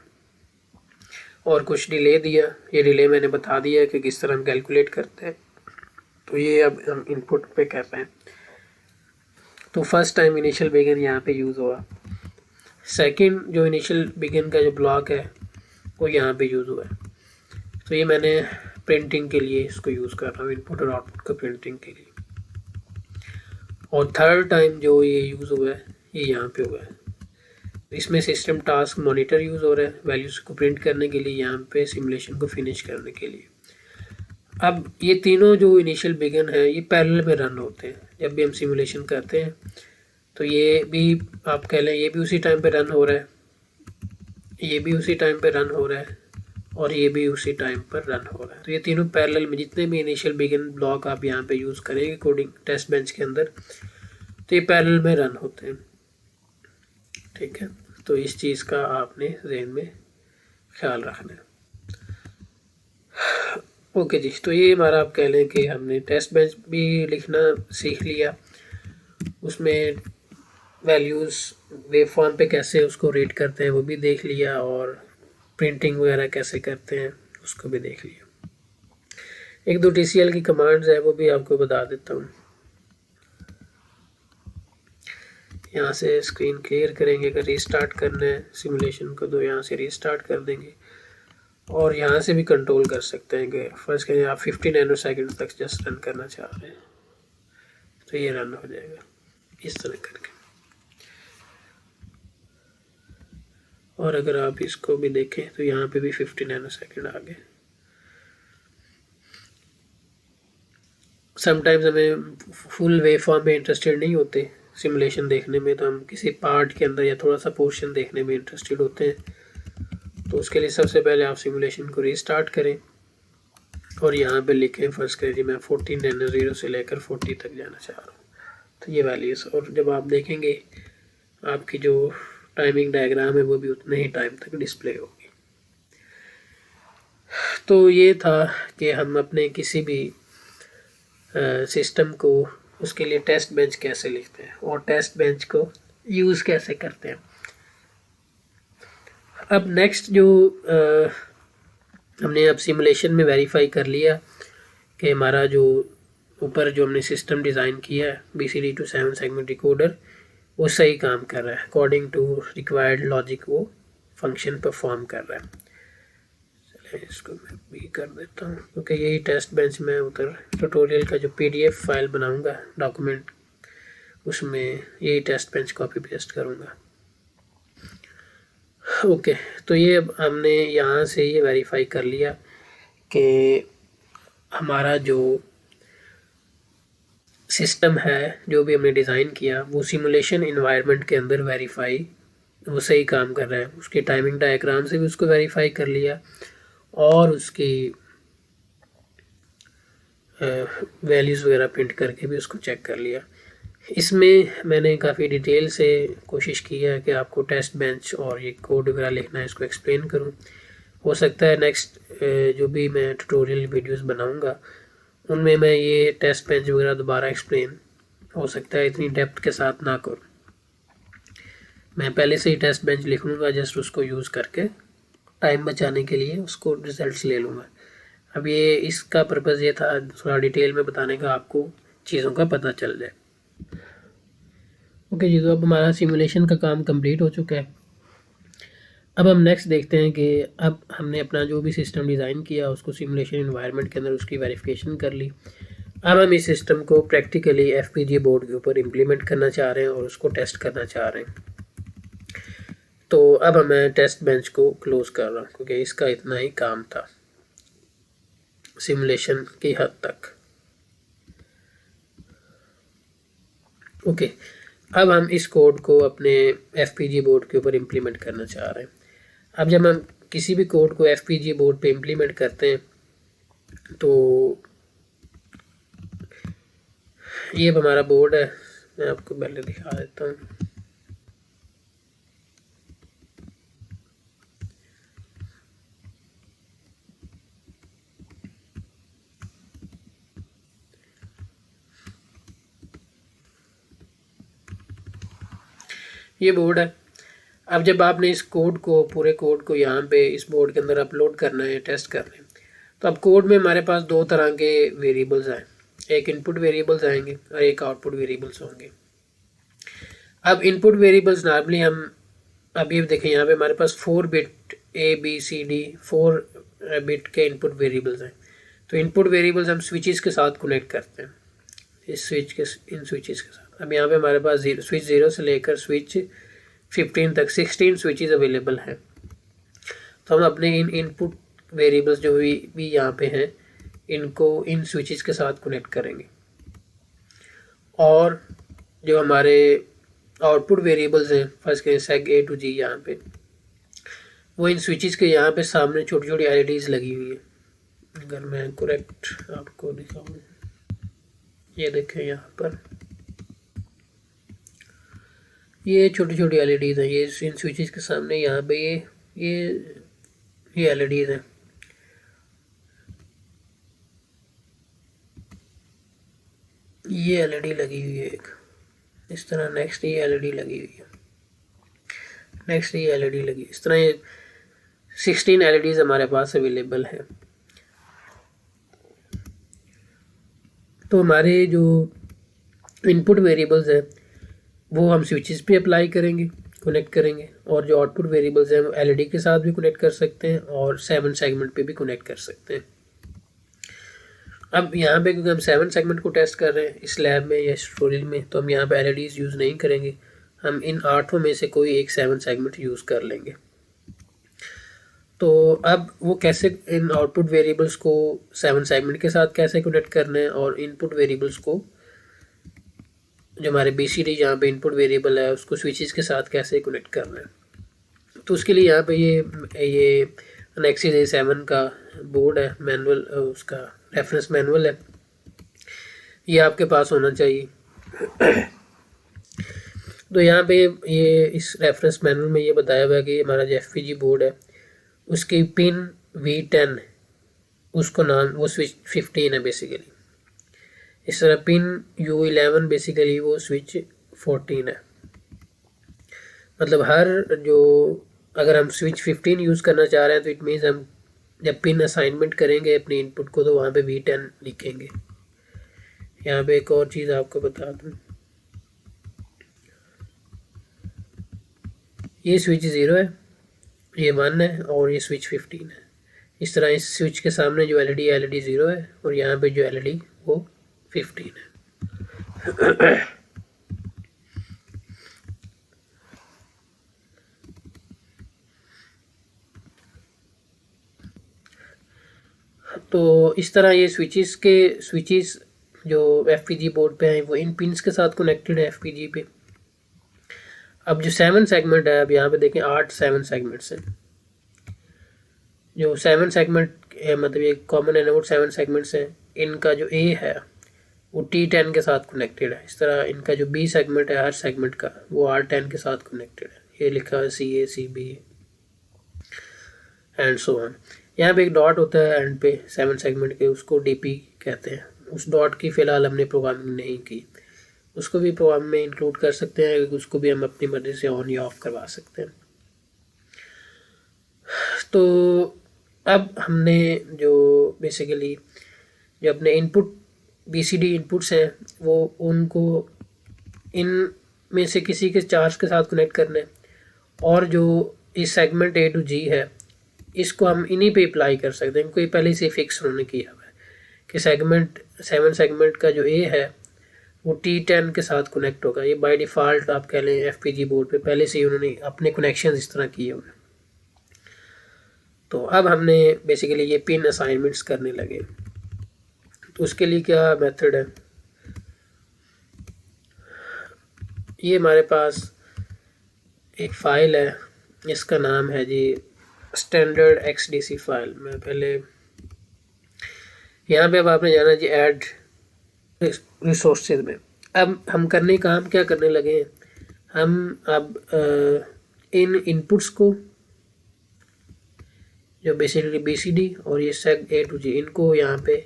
और कुछ डिले दिया। ये डिले मैंने बता दिया कि किस तरह हम कैलकुलेट करते हैं। तो ये अब हम इनपुट पे कर रहे हैं। तो फर्स्ट टाइम इनिशियल बिगिन यहाँ पे यूज़ हुआ। सेकंड जो इनिशियल बिगिन का जो ब्लॉक है वो यहाँ पे यूज़ हुआ है। तो ये मैंने प्रिंटिंग के लिए इसको यूज़ कर रहा हूँ, इनपुट और आउटपुट का प्रिंटिंग के लिए। और थर्ड टाइम जो ये यूज़ हुआ है ये यहाँ पे हुआ है। इसमें सिस्टम टास्क मॉनिटर यूज़ हो रहा है वैल्यूज़ को प्रिंट करने के लिए, यहाँ पे सिमुलेशन को फिनिश करने के लिए। अब ये तीनों जो इनिशियल बिगिन है ये पैरेलल में रन होते हैं। जब भी हम सिमुलेशन करते हैं तो ये भी आप कह लें ये भी उसी टाइम पे रन हो रहा है, ये भी उसी टाइम पे रन हो रहा है और ये भी उसी टाइम पर रन हो रहा है। तो ये तीनों पैरेलल में, जितने भी इनिशियल बिगिन ब्लॉक आप यहाँ पे यूज़ करेंगे कोडिंग टेस्ट बेंच के अंदर, तो ये पैरेलल में रन होते हैं। ठीक है, तो इस चीज़ का आपने जहन में ख्याल रखना है। ओके जी, तो ये हमारा आप कह लें कि हमने टेस्ट बेंच भी लिखना सीख लिया, उसमें वैल्यूज़ वेव फॉर्म पे कैसे उसको रीड करते हैं वो भी देख लिया, और प्रिंटिंग वगैरह कैसे करते हैं उसको भी देख लिया। एक दो TCL की कमांड्स है वो भी आपको बता देता हूँ। यहाँ से स्क्रीन क्लियर करेंगे, अगर रीस्टार्ट करना है सिमुलेशन को तो यहाँ से रीस्टार्ट कर देंगे, और यहाँ से भी कंट्रोल कर सकते हैं कि फर्स्ट करें आप 50 नैनो सेकेंड तक जस्ट रन करना चाह रहे हैं तो ये रन हो जाएगा इस तरह करके। और अगर आप इसको भी देखें तो यहाँ पे भी 50 नैनो सेकेंड आ गए। समटाइम्स हमें फुल वेव फॉर्म में इंटरेस्टेड नहीं होते सिमुलेशन देखने में, तो हम किसी पार्ट के अंदर या थोड़ा सा पोर्शन देखने में इंटरेस्टेड होते हैं। तो उसके लिए सबसे पहले आप सिमुलेशन को रीस्टार्ट करें और यहाँ पे लिखें फर्ज करिए मैं 14 नैनो 0 से लेकर 40 तक जाना चाह रहा हूँ, तो ये वैल्यूज़। और जब आप देखेंगे आपकी जो टाइमिंग डायग्राम है वो भी उतने ही टाइम तक डिस्प्ले होगी। तो ये था कि हम अपने किसी भी सिस्टम को उसके लिए टेस्ट बेंच कैसे लिखते हैं और टेस्ट बेंच को यूज़ कैसे करते हैं। अब नेक्स्ट जो हमने अब सिमुलेशन में वेरीफाई कर लिया कि हमारा जो ऊपर जो हमने सिस्टम डिज़ाइन किया है BCD to 7 सेगमेंट डिकोडर वो सही काम कर रहा है, अकॉर्डिंग टू रिक्वायर्ड लॉजिक वो फंक्शन परफॉर्म कर रहा है। चलिए इसको मैं भी कर देता हूँ, क्योंकि यही टेस्ट बेंच में उधर ट्यूटोरियल का जो PDF फाइल बनाऊँगा डॉक्यूमेंट, उसमें यही टेस्ट बेंच कॉपी पेस्ट करूँगा। ओके, तो ये अब हमने यहाँ से ये वेरीफाई कर लिया कि हमारा जो सिस्टम है जो भी हमने डिज़ाइन किया वो सिमुलेशन इन्वायरमेंट के अंदर वेरीफाई वो सही काम कर रहा है। उसके टाइमिंग डायग्राम से भी उसको वेरीफाई कर लिया और उसकी वैल्यूज़ वगैरह प्रिंट करके भी उसको चेक कर लिया। इसमें मैंने काफ़ी डिटेल से कोशिश की है कि आपको टेस्ट बेंच और ये कोड वगैरह लिखना है इसको एक्सप्लेन करूं। हो सकता है नेक्स्ट जो भी मैं ट्यूटोरियल वीडियोस बनाऊंगा उनमें मैं ये टेस्ट बेंच वगैरह दोबारा एक्सप्लेन हो सकता है इतनी डेप्थ के साथ ना करूं। मैं पहले से ही टेस्ट बेंच लिख लूँगा, जस्ट उसको यूज़ करके टाइम बचाने के लिए उसको रिजल्ट्स ले लूँगा। अब ये इसका पर्पज़ ये था थोड़ा डिटेल में बताने का, आपको चीज़ों का पता चल जाए। ओके जी, तो अब हमारा सिमुलेशन का काम कंप्लीट हो चुका है। अब हम नेक्स्ट देखते हैं कि अब हमने अपना जो भी सिस्टम डिज़ाइन किया उसको सिमुलेशन इन्वायरमेंट के अंदर उसकी वेरिफिकेशन कर ली। अब हम इस सिस्टम को प्रैक्टिकली FPGA बोर्ड के ऊपर इम्प्लीमेंट करना चाह रहे हैं और उसको टेस्ट करना चाह रहे हैं। तो अब मैं टेस्ट बेंच को क्लोज़ कर रहा हूँ क्योंकि इसका इतना ही काम था सिमुलेशन की हद तक। ओके, अब हम इस कोड को अपने FPGA बोर्ड के ऊपर इम्प्लीमेंट करना चाह रहे हैं। अब जब हम किसी भी कोड को FPGA बोर्ड पे इम्प्लीमेंट करते हैं तो ये हमारा बोर्ड है, मैं आपको पहले दिखा देता हूँ। ये बोर्ड है। अब जब आपने इस कोड को पूरे कोड को यहाँ पे इस बोर्ड के अंदर अपलोड करना है, टेस्ट करना है, तो अब कोड में हमारे पास दो तरह के वेरिएबल्स हैं, एक इनपुट वेरिएबल्स आएंगे और एक आउटपुट वेरिएबल्स होंगे। अब इनपुट वेरिएबल्स नॉर्मली हम अब ये देखें यहाँ पे हमारे पास 4 बिट ABCD 4 बिट के इनपुट वेरिएबल्स हैं। तो इनपुट वेरिएबल्स हम स्विचेस के साथ कनेक्ट करते हैं, इस इन स्विचेस के साथ। अब यहाँ पे हमारे पास स्विच 0 से लेकर स्विच 15 तक 16 स्विचेस अवेलेबल हैं। तो हम अपने इन इनपुट वेरिएबल्स जो भी यहाँ पे हैं इनको इन स्विचेस के साथ कनेक्ट करेंगे और जो हमारे आउटपुट वेरिएबल्स हैं फर्स्ट के सेग A to G यहाँ पे वो इन स्विचेस के यहाँ पे सामने छोटी छोटी LEDs लगी हुई है। अगर मैं करेक्ट आपको दिखाऊँ, ये देखें यहाँ पर ये छोटी छोटी LEDs हैं, ये इन स्विचेस के सामने यहाँ पे ये LEDs हैं। ये LED लगी हुई है एक इस तरह, नेक्स्ट ये LED लगी हुई है, नेक्स्ट ये LED लगी, इस तरह ये 16 LEDs हमारे पास अवेलेबल है। तो हमारे जो इनपुट वेरिएबल्स हैं वो हम स्विचेस पे अप्लाई करेंगे, कनेक्ट करेंगे, और जो आउटपुट वेरिएबल्स हैं वो LED के साथ भी कनेक्ट कर सकते हैं और 7 सेगमेंट पे भी कनेक्ट कर सकते हैं। अब यहाँ पे क्योंकि हम 7 सेगमेंट को टेस्ट कर रहे हैं इस लैब में या इस ट्यूटोरियल में, तो हम यहाँ पे LEDs यूज़ नहीं करेंगे, हम इन 8 में से कोई एक 7 सेगमेंट यूज़ कर लेंगे। तो अब वो कैसे इन आउटपुट वेरिएबल्स को 7 सेगमेंट के साथ कैसे कनेक्ट करना है और इनपुट वेरिएबल्स को जो हमारे BCD जहाँ पे इनपुट वेरिएबल है उसको स्विचेस के साथ कैसे कनेक्ट करना है। तो उसके लिए यहाँ पे ये Nexus A7 का बोर्ड है, मैनुअल उसका रेफरेंस मैनुअल है, ये आपके पास होना चाहिए। तो यहाँ पे ये इस रेफरेंस मैनुअल में ये बताया हुआ है कि हमारा जो FPG बोर्ड है उसकी पिन V10 उसको नाम वो स्विच 15 है बेसिकली। इस तरह पिन U11 बेसिकली वो स्विच 14 है। मतलब हर जो अगर हम स्विच 15 यूज़ करना चाह रहे हैं तो इट मीन्स हम जब पिन असाइनमेंट करेंगे अपने इनपुट को तो वहाँ पे V10 लिखेंगे। यहाँ पे एक और चीज़ आपको बता दूँ, ये स्विच 0 है, ये 1 है और ये स्विच 15 है। इस तरह इस स्विच के सामने जो LED 0 है और यहाँ पे जो LED वो 15 है। तो इस तरह ये स्विचेस जो FPG बोर्ड पे हैं वो इन पिंस के साथ कनेक्टेड है FPG पे। अब जो 7 सेगमेंट है, अब यहाँ पे देखें 7 सेगमेंट्स हैं। जो 7 सेगमेंट मतलब ये कॉमन एनोड 7 सेगमेंट्स हैं, इनका जो A है वो T10 के साथ कनेक्टेड है। इस तरह इनका जो B सेगमेंट है हर सेगमेंट का वो R10 के साथ कनेक्टेड है। ये लिखा है CA CB and so on. यहाँ पे एक डॉट होता है एंड पे 7 सेगमेंट के, उसको DP कहते हैं। उस डॉट की फ़िलहाल हमने प्रोग्रामिंग नहीं की, उसको भी प्रोग्राम में इंक्लूड कर सकते हैं, उसको भी हम अपनी मर्ज़ी से ऑन या ऑफ करवा सकते हैं। तो अब हमने जो बेसिकली जो अपने इनपुट BCD इनपुट्स हैं वो उनको इन में से किसी के चार्ज के साथ कनेक्ट करना है, और जो इस सेगमेंट A to G है इसको हम इन्हीं पे अप्लाई कर सकते हैं, कोई पहले से फिक्स उन्होंने किया हुआ है कि 7 सेगमेंट का जो A है वो T10 के साथ कनेक्ट होगा। ये बाय डिफ़ॉल्ट आप कह लें FPG बोर्ड पे पहले से ही उन्होंने अपने कनेक्शन इस तरह किए हुए हैं। तो अब हमने बेसिकली ये पिन असाइनमेंट्स करने लगे। तो उसके लिए क्या मेथड है, ये हमारे पास एक फ़ाइल है, इसका नाम है जी स्टैंडर्ड XDC फाइल। मैं पहले यहाँ पे अब आपने जाना जी ऐड रिसोर्सेज में। अब हम काम क्या करने लगे हैं, हम अब इन इनपुट्स को जो बेसिकली BCD और ये सेग A to G इनको यहाँ पे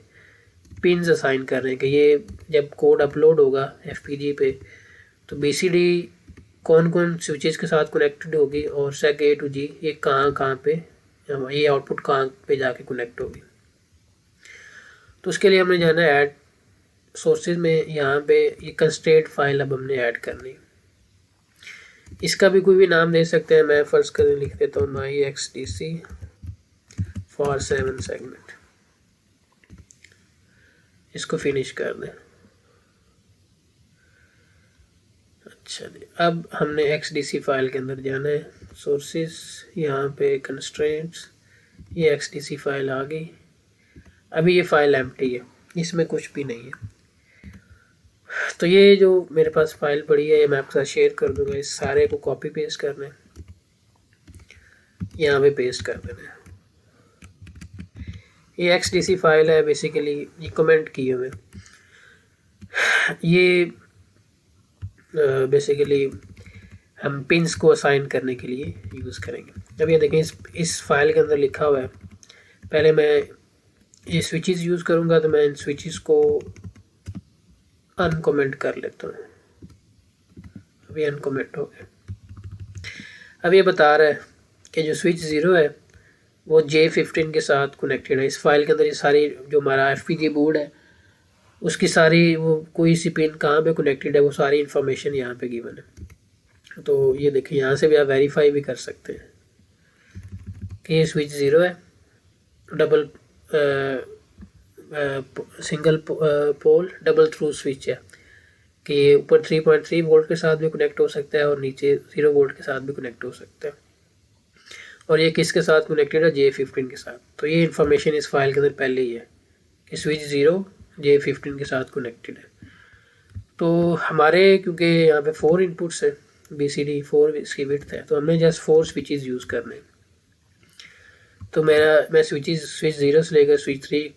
पिन्स असाइन कर रहे हैं कि ये जब कोड अपलोड होगा FPG पे तो BCD कौन कौन स्विचेस के साथ कनेक्टेड होगी और सेग A to G ये कहाँ पे ये आउटपुट कहाँ पे जाके कनेक्ट होगी। तो उसके लिए हमने जाना है ऐड सोर्सेज में। यहाँ पे ये कंस्ट्रेंट फाइल अब हमने ऐड करनी, इसका भी कोई भी नाम दे सकते हैं। मैं फर्ज कर लिख देता हूँ माई XDC फॉर 7 सेगमेंट, इसको फिनिश कर दें। अच्छा जी, अब हमने XDC फाइल के अंदर जाना है, सोर्सेज, यहाँ पे कंस्ट्रेंट्स, ये XDC फाइल आ गई। अभी ये फाइल एम्प्टी है, इसमें कुछ भी नहीं है। तो ये जो मेरे पास फाइल पड़ी है ये मैं आपके साथ शेयर कर दूंगा। इस सारे को कॉपी पेस्ट करना है, यहाँ पे पेस्ट कर देना है। ये XDC फाइल है बेसिकली, ये कमेंट किए हुए। ये बेसिकली हम पिंस को असाइन करने के लिए यूज़ करेंगे। अब ये देखें इस फाइल के अंदर लिखा हुआ है, पहले मैं ये स्विचेस यूज़ करूँगा तो मैं इन स्विचेस को अनकमेंट कर लेता हूँ। अभी अनकमेंट हो गया। अब ये बता रहा है कि जो स्विच 0 है वो J15 के साथ कनेक्टेड है। इस फाइल के अंदर ये सारी जो हमारा FPG बोर्ड है उसकी सारी वो कोई सी पिन कहाँ पे कनेक्टेड है वो सारी इन्फॉर्मेशन यहाँ पे गिवन है। तो ये देखिए यहाँ से भी आप वेरीफाई भी कर सकते हैं कि ये स्विच 0 है, double single pole double through switch है कि ये ऊपर 3.3 वोल्ट के साथ भी कनेक्ट हो सकता है और नीचे 0 वोल्ट के साथ भी कनेक्ट हो सकता है। और ये किसके साथ कनेक्टेड है, J15 के साथ। तो ये इन्फॉर्मेशन इस फाइल के अंदर पहले ही है कि स्विच 0 J15 के साथ कनेक्टेड है। तो हमारे क्योंकि यहाँ पे 4 इनपुट्स है, BCD 4 इसकी विड्थ है, तो हमने जस्ट 4 स्विचेस यूज़ करने हैं। तो मैं स्विच 0 से लेकर स्विच 3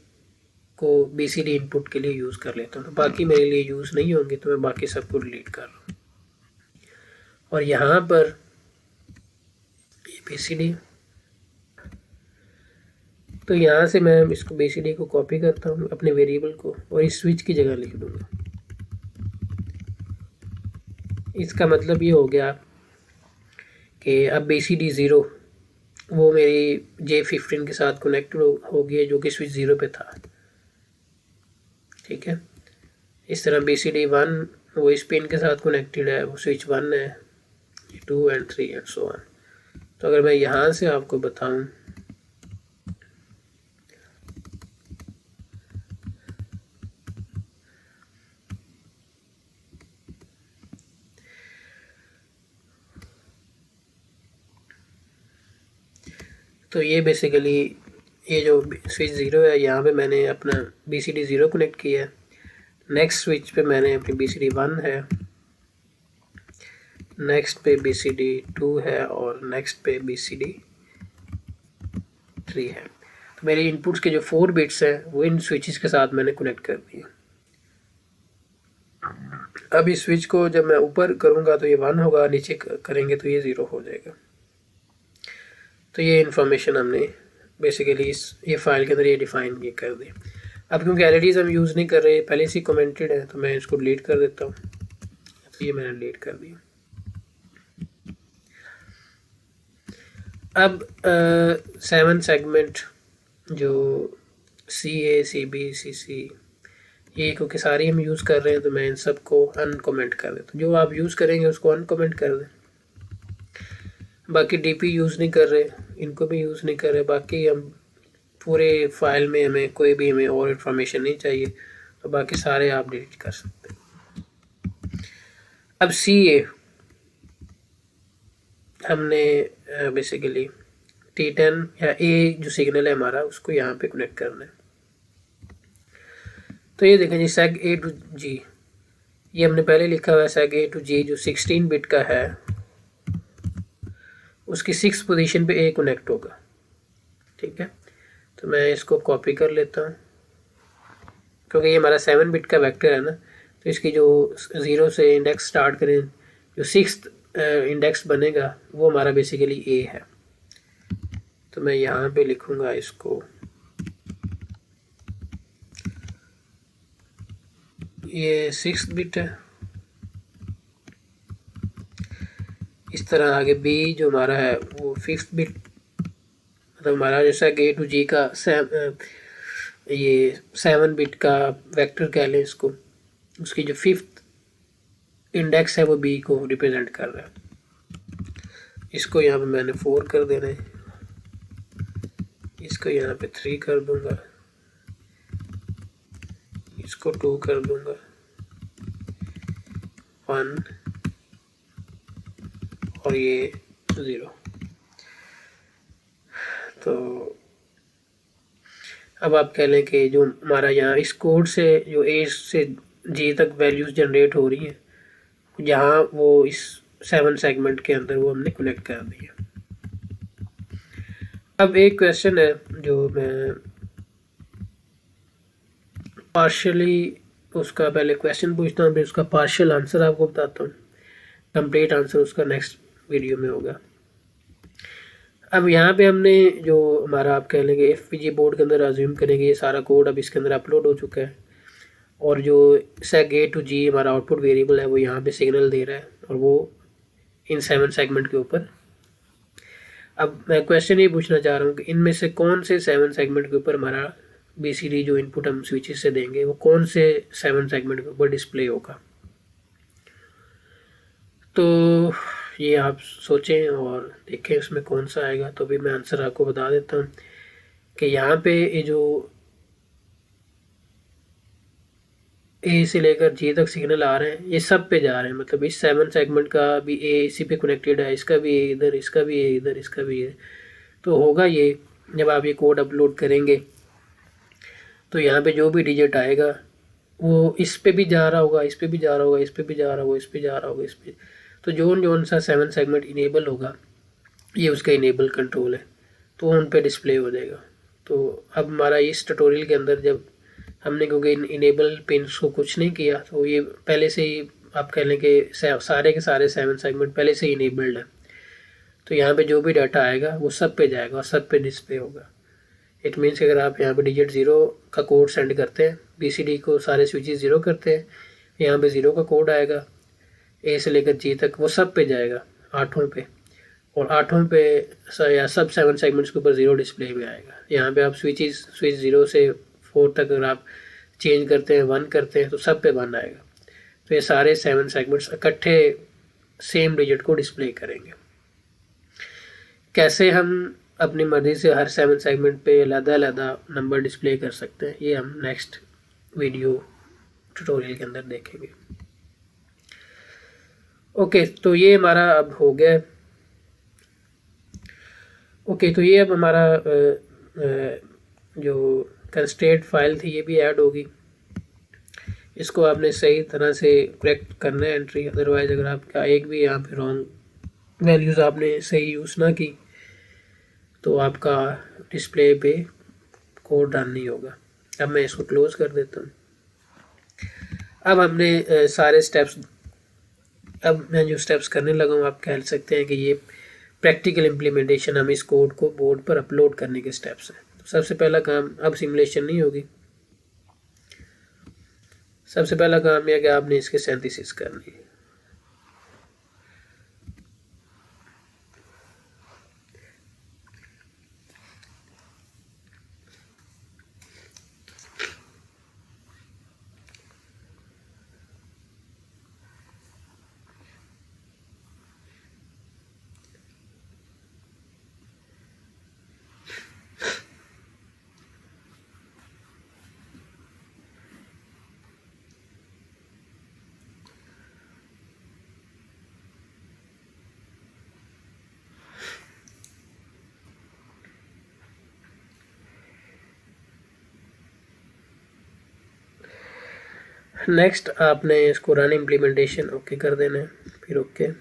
को BCD इनपुट के लिए यूज़ कर लेता हूँ। तो बाकी मेरे लिए यूज़ नहीं होंगे, तो मैं बाकी सबको डिलीट कर रहा हूँ। और यहाँ पर ये BCD, तो यहाँ से मैं इसको BCD को कॉपी करता हूँ अपने वेरिएबल को और इस स्विच की जगह लिख दूँगा। इसका मतलब ये हो गया कि अब BCD 0 वो मेरी J15 के साथ कनेक्ट हो गया, जो कि स्विच 0 पे था। ठीक है, इस तरह BCD 1 वो इस पिन के साथ कनेक्टेड है, वो स्विच 1 है, 2 एंड 3 एंड सो ऑन। तो अगर मैं यहाँ से आपको बताऊँ, तो ये बेसिकली ये जो स्विच 0 है, यहाँ पे मैंने अपना BCD 0 कनेक्ट किया है। नेक्स्ट स्विच पे मैंने अपनी BCD 1 है, नेक्स्ट पे BCD 2 है और नेक्स्ट पे BCD 3 है। तो मेरे इनपुट्स के जो 4 बिट्स हैं वो इन स्विचेस के साथ मैंने कनेक्ट कर दिए। अब इस स्विच को जब मैं ऊपर करूँगा तो ये 1 होगा, नीचे करेंगे तो ये 0 हो जाएगा। तो ये इन्फॉर्मेशन हमने बेसिकली ये फाइल के अंदर ये डिफाइन ये कर दी। अब क्योंकि LEDs हम यूज़ नहीं कर रहे, पहले से कमेंटेड है, तो मैं इसको डिलीट कर देता हूँ। तो ये मैंने डिलीट कर दिया। अब 7 सेगमेंट जो CA CB CC ये क्योंकि सारी हम यूज़ कर रहे हैं, तो मैं इन सबको अनकमेंट कर देता हूँ। जो आप यूज़ करेंगे उसको अनकमेंट कर दें। बाकी DP यूज़ नहीं कर रहे, इनको भी यूज़ नहीं कर रहे। बाकी हम पूरे फाइल में हमें और इन्फॉर्मेशन नहीं चाहिए, तो बाकी सारे आप डिलीट कर सकते हैं। अब CA हमने बेसिकली T10 या A जो सिग्नल है हमारा, उसको यहाँ पे कनेक्ट करना है। तो ये देखें जी, seg A to G, ये हमने पहले लिखा हुआ है। seg A to G जो 16 बिट का है, उसकी 6 पोजीशन पे A कनेक्ट होगा। ठीक है, तो मैं इसको कॉपी कर लेता हूँ, क्योंकि ये हमारा 7 बिट का वेक्टर है ना, तो इसकी जो 0 से इंडेक्स स्टार्ट करें, जो 6th इंडेक्स बनेगा वो हमारा बेसिकली A है। तो मैं यहाँ पे लिखूँगा इसको, ये 6th बिट है। इस तरह आगे B जो हमारा है वो 5th बिट, मतलब हमारा जैसा A to G का ये 7 बिट का वेक्टर कह लें इसको, उसकी जो 5th इंडेक्स है वो B को रिप्रेजेंट कर रहा है। इसको यहाँ पे मैंने 4 कर देना है, इसको यहाँ पे 3 कर दूंगा, इसको 2 कर दूंगा, 1 और ये 0। तो अब आप कह लें कि जो हमारा यहाँ इस कोड से जो A से G तक वैल्यूज़ जनरेट हो रही हैं, जहाँ वो इस 7 सेगमेंट के अंदर वो हमने कनेक्ट कर दिया। अब एक क्वेश्चन है जो मैं पार्शियली उसका पहले क्वेश्चन पूछता हूँ, फिर उसका पार्शियल आंसर आपको बताता हूँ। कंप्लीट आंसर उसका नेक्स्ट वीडियो में होगा। अब यहाँ पे हमने जो हमारा आप कह लेंगे FPGA बोर्ड के अंदर अज्यूम करेंगे, ये सारा कोड अब इसके अंदर अपलोड हो चुका है, और जो seg A to G हमारा आउटपुट वेरिएबल है वो यहाँ पे सिग्नल दे रहा है, और वो इन 7 सेगमेंट के ऊपर। अब मैं क्वेश्चन ये पूछना चाह रहा हूँ कि इनमें से कौन से 7 सेगमेंट के ऊपर हमारा BCD जो इनपुट हम स्विचेस से देंगे वो कौन से 7 सेगमेंट के ऊपर डिस्प्ले होगा। तो ये आप सोचें और देखें उसमें कौन सा आएगा। तो भी मैं आंसर आपको बता देता हूँ कि यहाँ पे ये जो A से लेकर G तक सिग्नल आ रहे हैं, ये सब पे जा रहे हैं। मतलब इस 7 सेगमेंट का भी A इसी पे कनेक्टेड है, इसका भी A इधर, इसका भी A इधर, इसका भी A। तो होगा ये, जब आप ये कोड अपलोड करेंगे तो यहाँ पे जो भी डिजिट आएगा वो इस पे भी जा रहा होगा, इस पे भी जा रहा होगा, इस पे भी जा रहा होगा, इस पे जा रहा होगा, इस पे। तो जोन सा 7 सेगमेंट इनेबल होगा, ये उसका इनेबल कंट्रोल है, तो उन पे डिस्प्ले हो जाएगा। तो अब हमारा इस ट्यूटोरियल के अंदर जब हमने, क्योंकि इनेबल पिन्स को कुछ नहीं किया, तो ये पहले से ही आप कह लें कि सारे के सारे 7 सेगमेंट पहले से ही इनेबल्ड है। तो यहाँ पे जो भी डाटा आएगा वो सब पे जाएगा और सब पे डिस्प्ले होगा। इट मीन्स अगर आप यहाँ पे डिजिट 0 का कोड सेंड करते हैं, BCD को सारे स्विचेस 0 करते हैं, यहाँ पे 0 का कोड आएगा, A से लेकर G तक, वो सब पे जाएगा 8 पे, और 8 पे या सब 7 सेगमेंट्स के ऊपर 0 डिस्प्ले भी आएगा। यहाँ पे आप स्विच 0 से 4 तक अगर आप चेंज करते हैं, 1 करते हैं, तो सब पे 1 आएगा। तो ये सारे 7 सेगमेंट्स इकट्ठे सेम डिजिट को डिस्प्ले करेंगे। कैसे हम अपनी मर्जी से हर 7 सेगमेंट पे अलग नंबर डिस्प्ले कर सकते हैं, ये हम नेक्स्ट वीडियो ट्यूटोरियल के अंदर देखेंगे। ओके, तो ये हमारा अब हो गया। ओके, तो ये अब हमारा जो कंस्ट्रेंट फाइल थी ये भी ऐड होगी। इसको आपने सही तरह से करेक्ट करना है एंट्री, अदरवाइज अगर आपका एक भी यहाँ पे रॉन्ग वैल्यूज़ आपने सही यूज़ ना की तो आपका डिस्प्ले पे कोड रन नहीं होगा। अब मैं इसको क्लोज कर देता हूँ। अब हमने सारे स्टेप्स, अब मैं जो स्टेप्स करने लगा हूँ, आप कह सकते हैं कि ये प्रैक्टिकल इम्प्लीमेंटेशन, हम इस कोड को बोर्ड पर अपलोड करने के स्टेप्स हैं। तो सबसे पहला काम, अब सिमुलेशन नहीं होगी, सबसे पहला काम यह कि आपने इसके सिंथेसिस करनी है। नेक्स्ट आपने इसको रन इम्प्लीमेंटेशन ओके कर देना है, फिर ओके।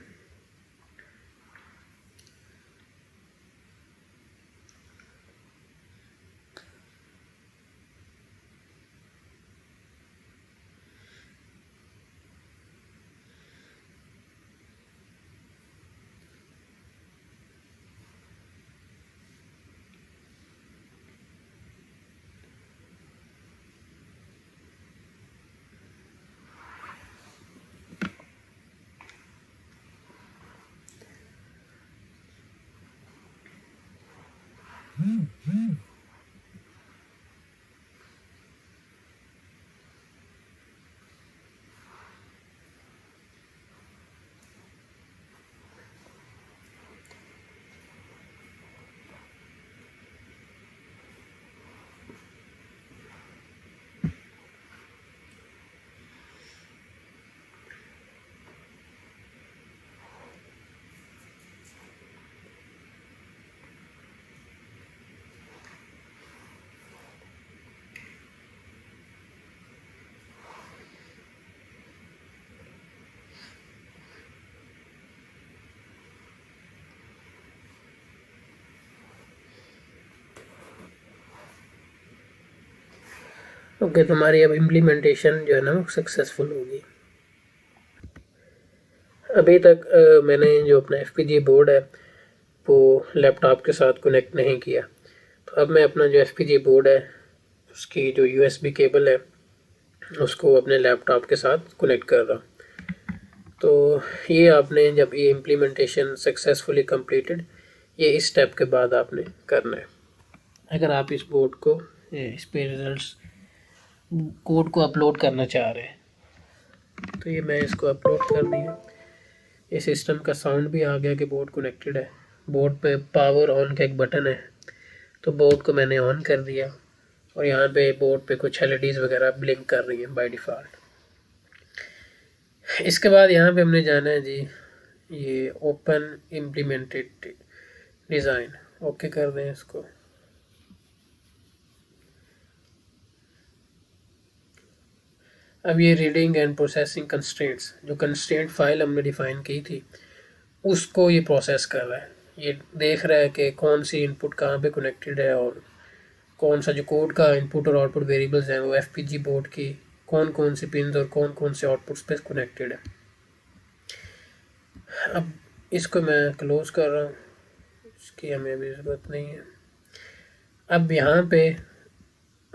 ओके, तो हमारी अब इम्प्लीमेंटेशन जो है ना वो सक्सेसफुल होगी। अभी तक मैंने जो अपना FPGA बोर्ड है वो लैपटॉप के साथ कनेक्ट नहीं किया, तो अब मैं अपना जो FPGA बोर्ड है उसकी जो USB केबल है उसको अपने लैपटॉप के साथ कनेक्ट कर रहा हूँ। तो ये आपने जब ये इम्प्लीमेंटेशन सक्सेसफुली कंप्लीटेड, ये इस स्टेप के बाद आपने करना है। अगर आप इस बोर्ड को, इस पे रिजल्ट्स कोड को अपलोड करना चाह रहे हैं, तो ये मैं इसको अपलोड कर दिया। ये सिस्टम का साउंड भी आ गया कि बोर्ड कनेक्टेड है। बोर्ड पे पावर ऑन का एक बटन है, तो बोर्ड को मैंने ऑन कर दिया और यहाँ पे बोर्ड पे कुछ LEDs वगैरह ब्लिंक कर रही हैं बाय डिफ़ॉल्ट। इसके बाद यहाँ पे हमने जाना है जी ये ओपन इम्प्लीमेंटेड डिज़ाइन। ओके कर दें इसको। अब ये रीडिंग एंड प्रोसेसिंग कंस्ट्रेंट्स, जो कंस्ट्रेंट फाइल हमने डिफाइन की थी उसको ये प्रोसेस कर रहा है। ये देख रहा है कि कौन सी इनपुट कहाँ पे कनेक्टेड है और कौन सा जो कोड का इनपुट और आउटपुट वेरिएबल्स हैं वो एफपीजी बोर्ड की कौन कौन सी पिन्स और कौन कौन से आउटपुट्स पे कनेक्टेड है। अब इसको मैं क्लोज कर रहा हूँ, इसकी हमें अभी ज़रूरत नहीं है। अब यहाँ पे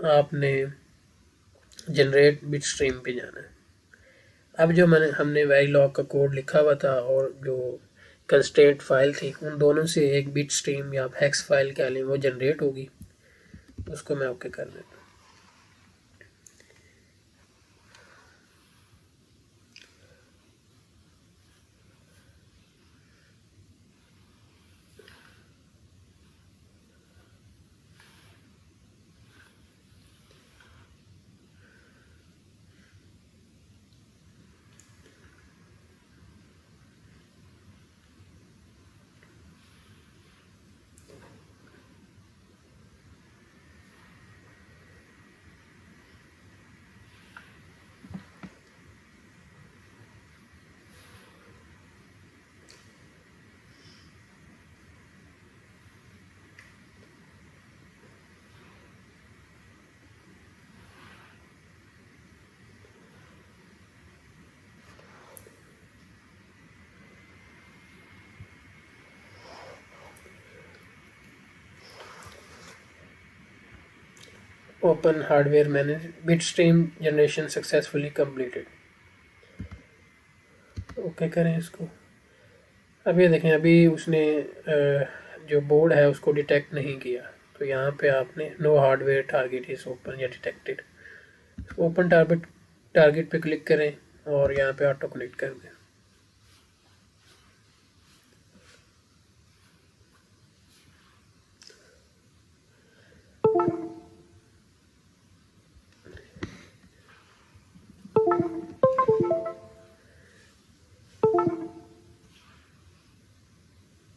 आपने जनरेट बिट स्ट्रीम पे जाना है। अब जो हमने वेरिलॉग का कोड लिखा हुआ था और जो कंस्ट्रेंट फाइल थी उन दोनों से एक बिट स्ट्रीम या हेक्स फाइल कह लें वो जनरेट होगी। उसको मैं ओके कर देता हूँ। Open hardware manage bit stream generation successfully completed. Okay करें इसको। अब ये देखें अभी उसने जो बोर्ड है उसको डिटेक्ट नहीं किया, तो यहाँ पे आपने no hardware target is open या डिटेक्टेड, ओपन टारगेट पे क्लिक करें और यहाँ पे ऑटो कनेक्ट कर दें।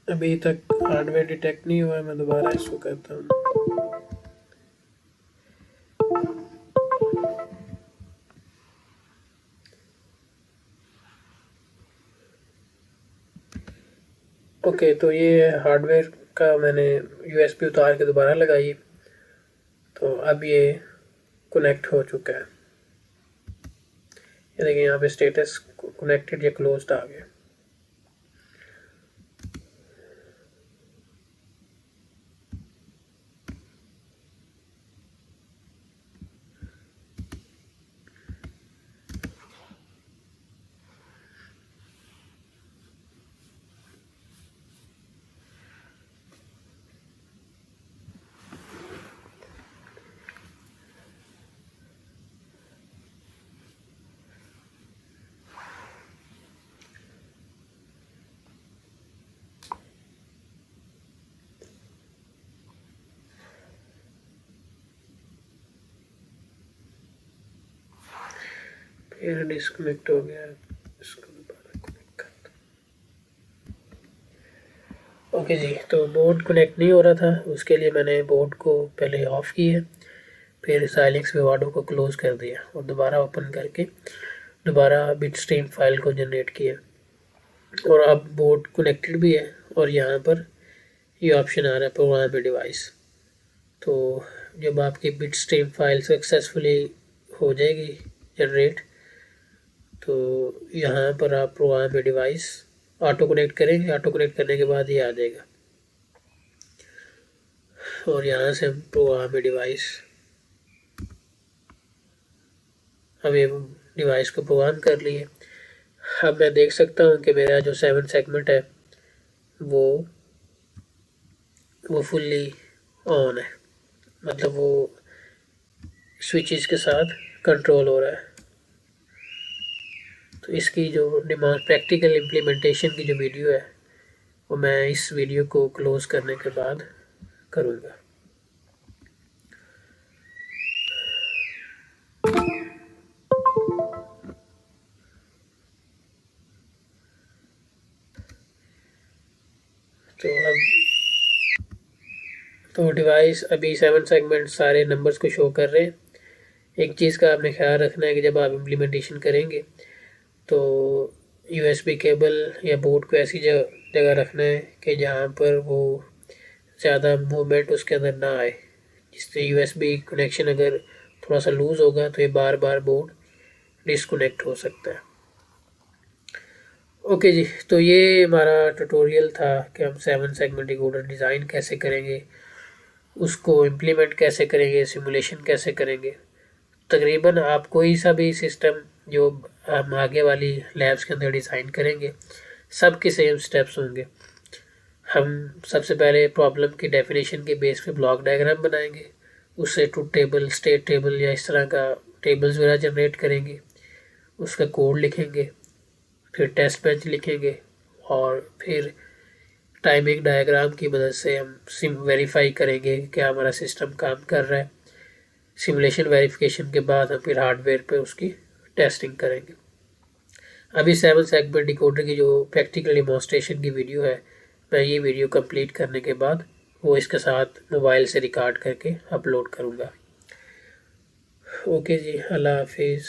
अभी तक हार्डवेयर डिटेक्ट नहीं हुआ है, मैं दोबारा इसको करता हूँ। ओके तो ये हार्डवेयर का मैंने यूएसबी उतार के दोबारा लगाई, तो अब ये कनेक्ट हो चुका है। ये देखिए यहाँ पे स्टेटस कनेक्टेड या क्लोज्ड आ गया। फिर डिस्कनेक्ट हो गया, इसको दोबारा कनेक्ट करता। ओके जी, तो बोर्ड कनेक्ट नहीं हो रहा था, उसके लिए मैंने बोर्ड को पहले ऑफ़ किया, फिर साइलेंस विवाडो को क्लोज़ कर दिया और दोबारा ओपन करके दोबारा बिट स्ट्रीम फाइल को जनरेट किया। और अब बोर्ड कनेक्टेड भी है और यहाँ पर ये ऑप्शन आ रहा है प्रोग्राम ए डिवाइस। तो जब आपकी बिट स्ट्रीम फाइल सक्सेसफुली हो जाएगी जनरेट, तो यहाँ पर आप program a device auto connect करेंगे। ऑटो कनेक्ट करने के बाद ये आ जाएगा और यहाँ से हम प्रोग्राम ए डिवाइस, हम ये डिवाइस को प्रोग्राम कर लिए। अब मैं देख सकता हूँ कि मेरा जो 7 सेगमेंट है वो फुल्ली ऑन है, मतलब वो स्विचेस के साथ कंट्रोल हो रहा है। तो इसकी जो डिमांड प्रैक्टिकल इम्प्लीमेंटेशन की जो वीडियो है वो मैं इस वीडियो को क्लोज करने के बाद करूँगा। तो अब तो डिवाइस अभी 7 सेगमेंट सारे नंबर्स को शो कर रहे हैं। एक चीज़ का आपने ख्याल रखना है कि जब आप इम्प्लीमेंटेशन करेंगे तो यूएसबी केबल या बोर्ड को ऐसी जगह रखना है कि जहाँ पर वो ज़्यादा मूवमेंट उसके अंदर ना आए, जिससे यूएसबी कनेक्शन अगर थोड़ा सा लूज़ होगा तो ये बार बार बोर्ड डिस्कनेक्ट हो सकता है। ओके जी, तो ये हमारा ट्यूटोरियल था कि हम 7 सेगमेंट डिकोडर डिज़ाइन कैसे करेंगे, उसको इम्प्लीमेंट कैसे करेंगे, सिमुलेशन कैसे करेंगे। तकरीबन आप कोई सा भी सिस्टम जो हम आगे वाली लैब्स के अंदर डिज़ाइन करेंगे सब के सेम स्टेप्स होंगे। हम सबसे पहले प्रॉब्लम की डेफिनेशन के बेस पे ब्लॉक डायग्राम बनाएंगे, उससे ट्रुथ टेबल, स्टेट टेबल या इस तरह का टेबल्स वगैरह जनरेट करेंगे, उसका कोड लिखेंगे, फिर टेस्ट बेंच लिखेंगे और फिर टाइमिंग डायग्राम की मदद से हम वेरीफाई करेंगे कि क्या हमारा सिस्टम काम कर रहा है। सिमुलेशन वेरिफिकेशन के बाद हम फिर हार्डवेयर पे उसकी टेस्टिंग करेंगे। अभी 7 सेगमेंट डिकोडर की जो प्रैक्टिकल डिमॉन्स्ट्रेशन की वीडियो है, मैं ये वीडियो कंप्लीट करने के बाद वो इसके साथ मोबाइल से रिकॉर्ड करके अपलोड करूँगा। ओके जी, अल्लाह हाफिज़।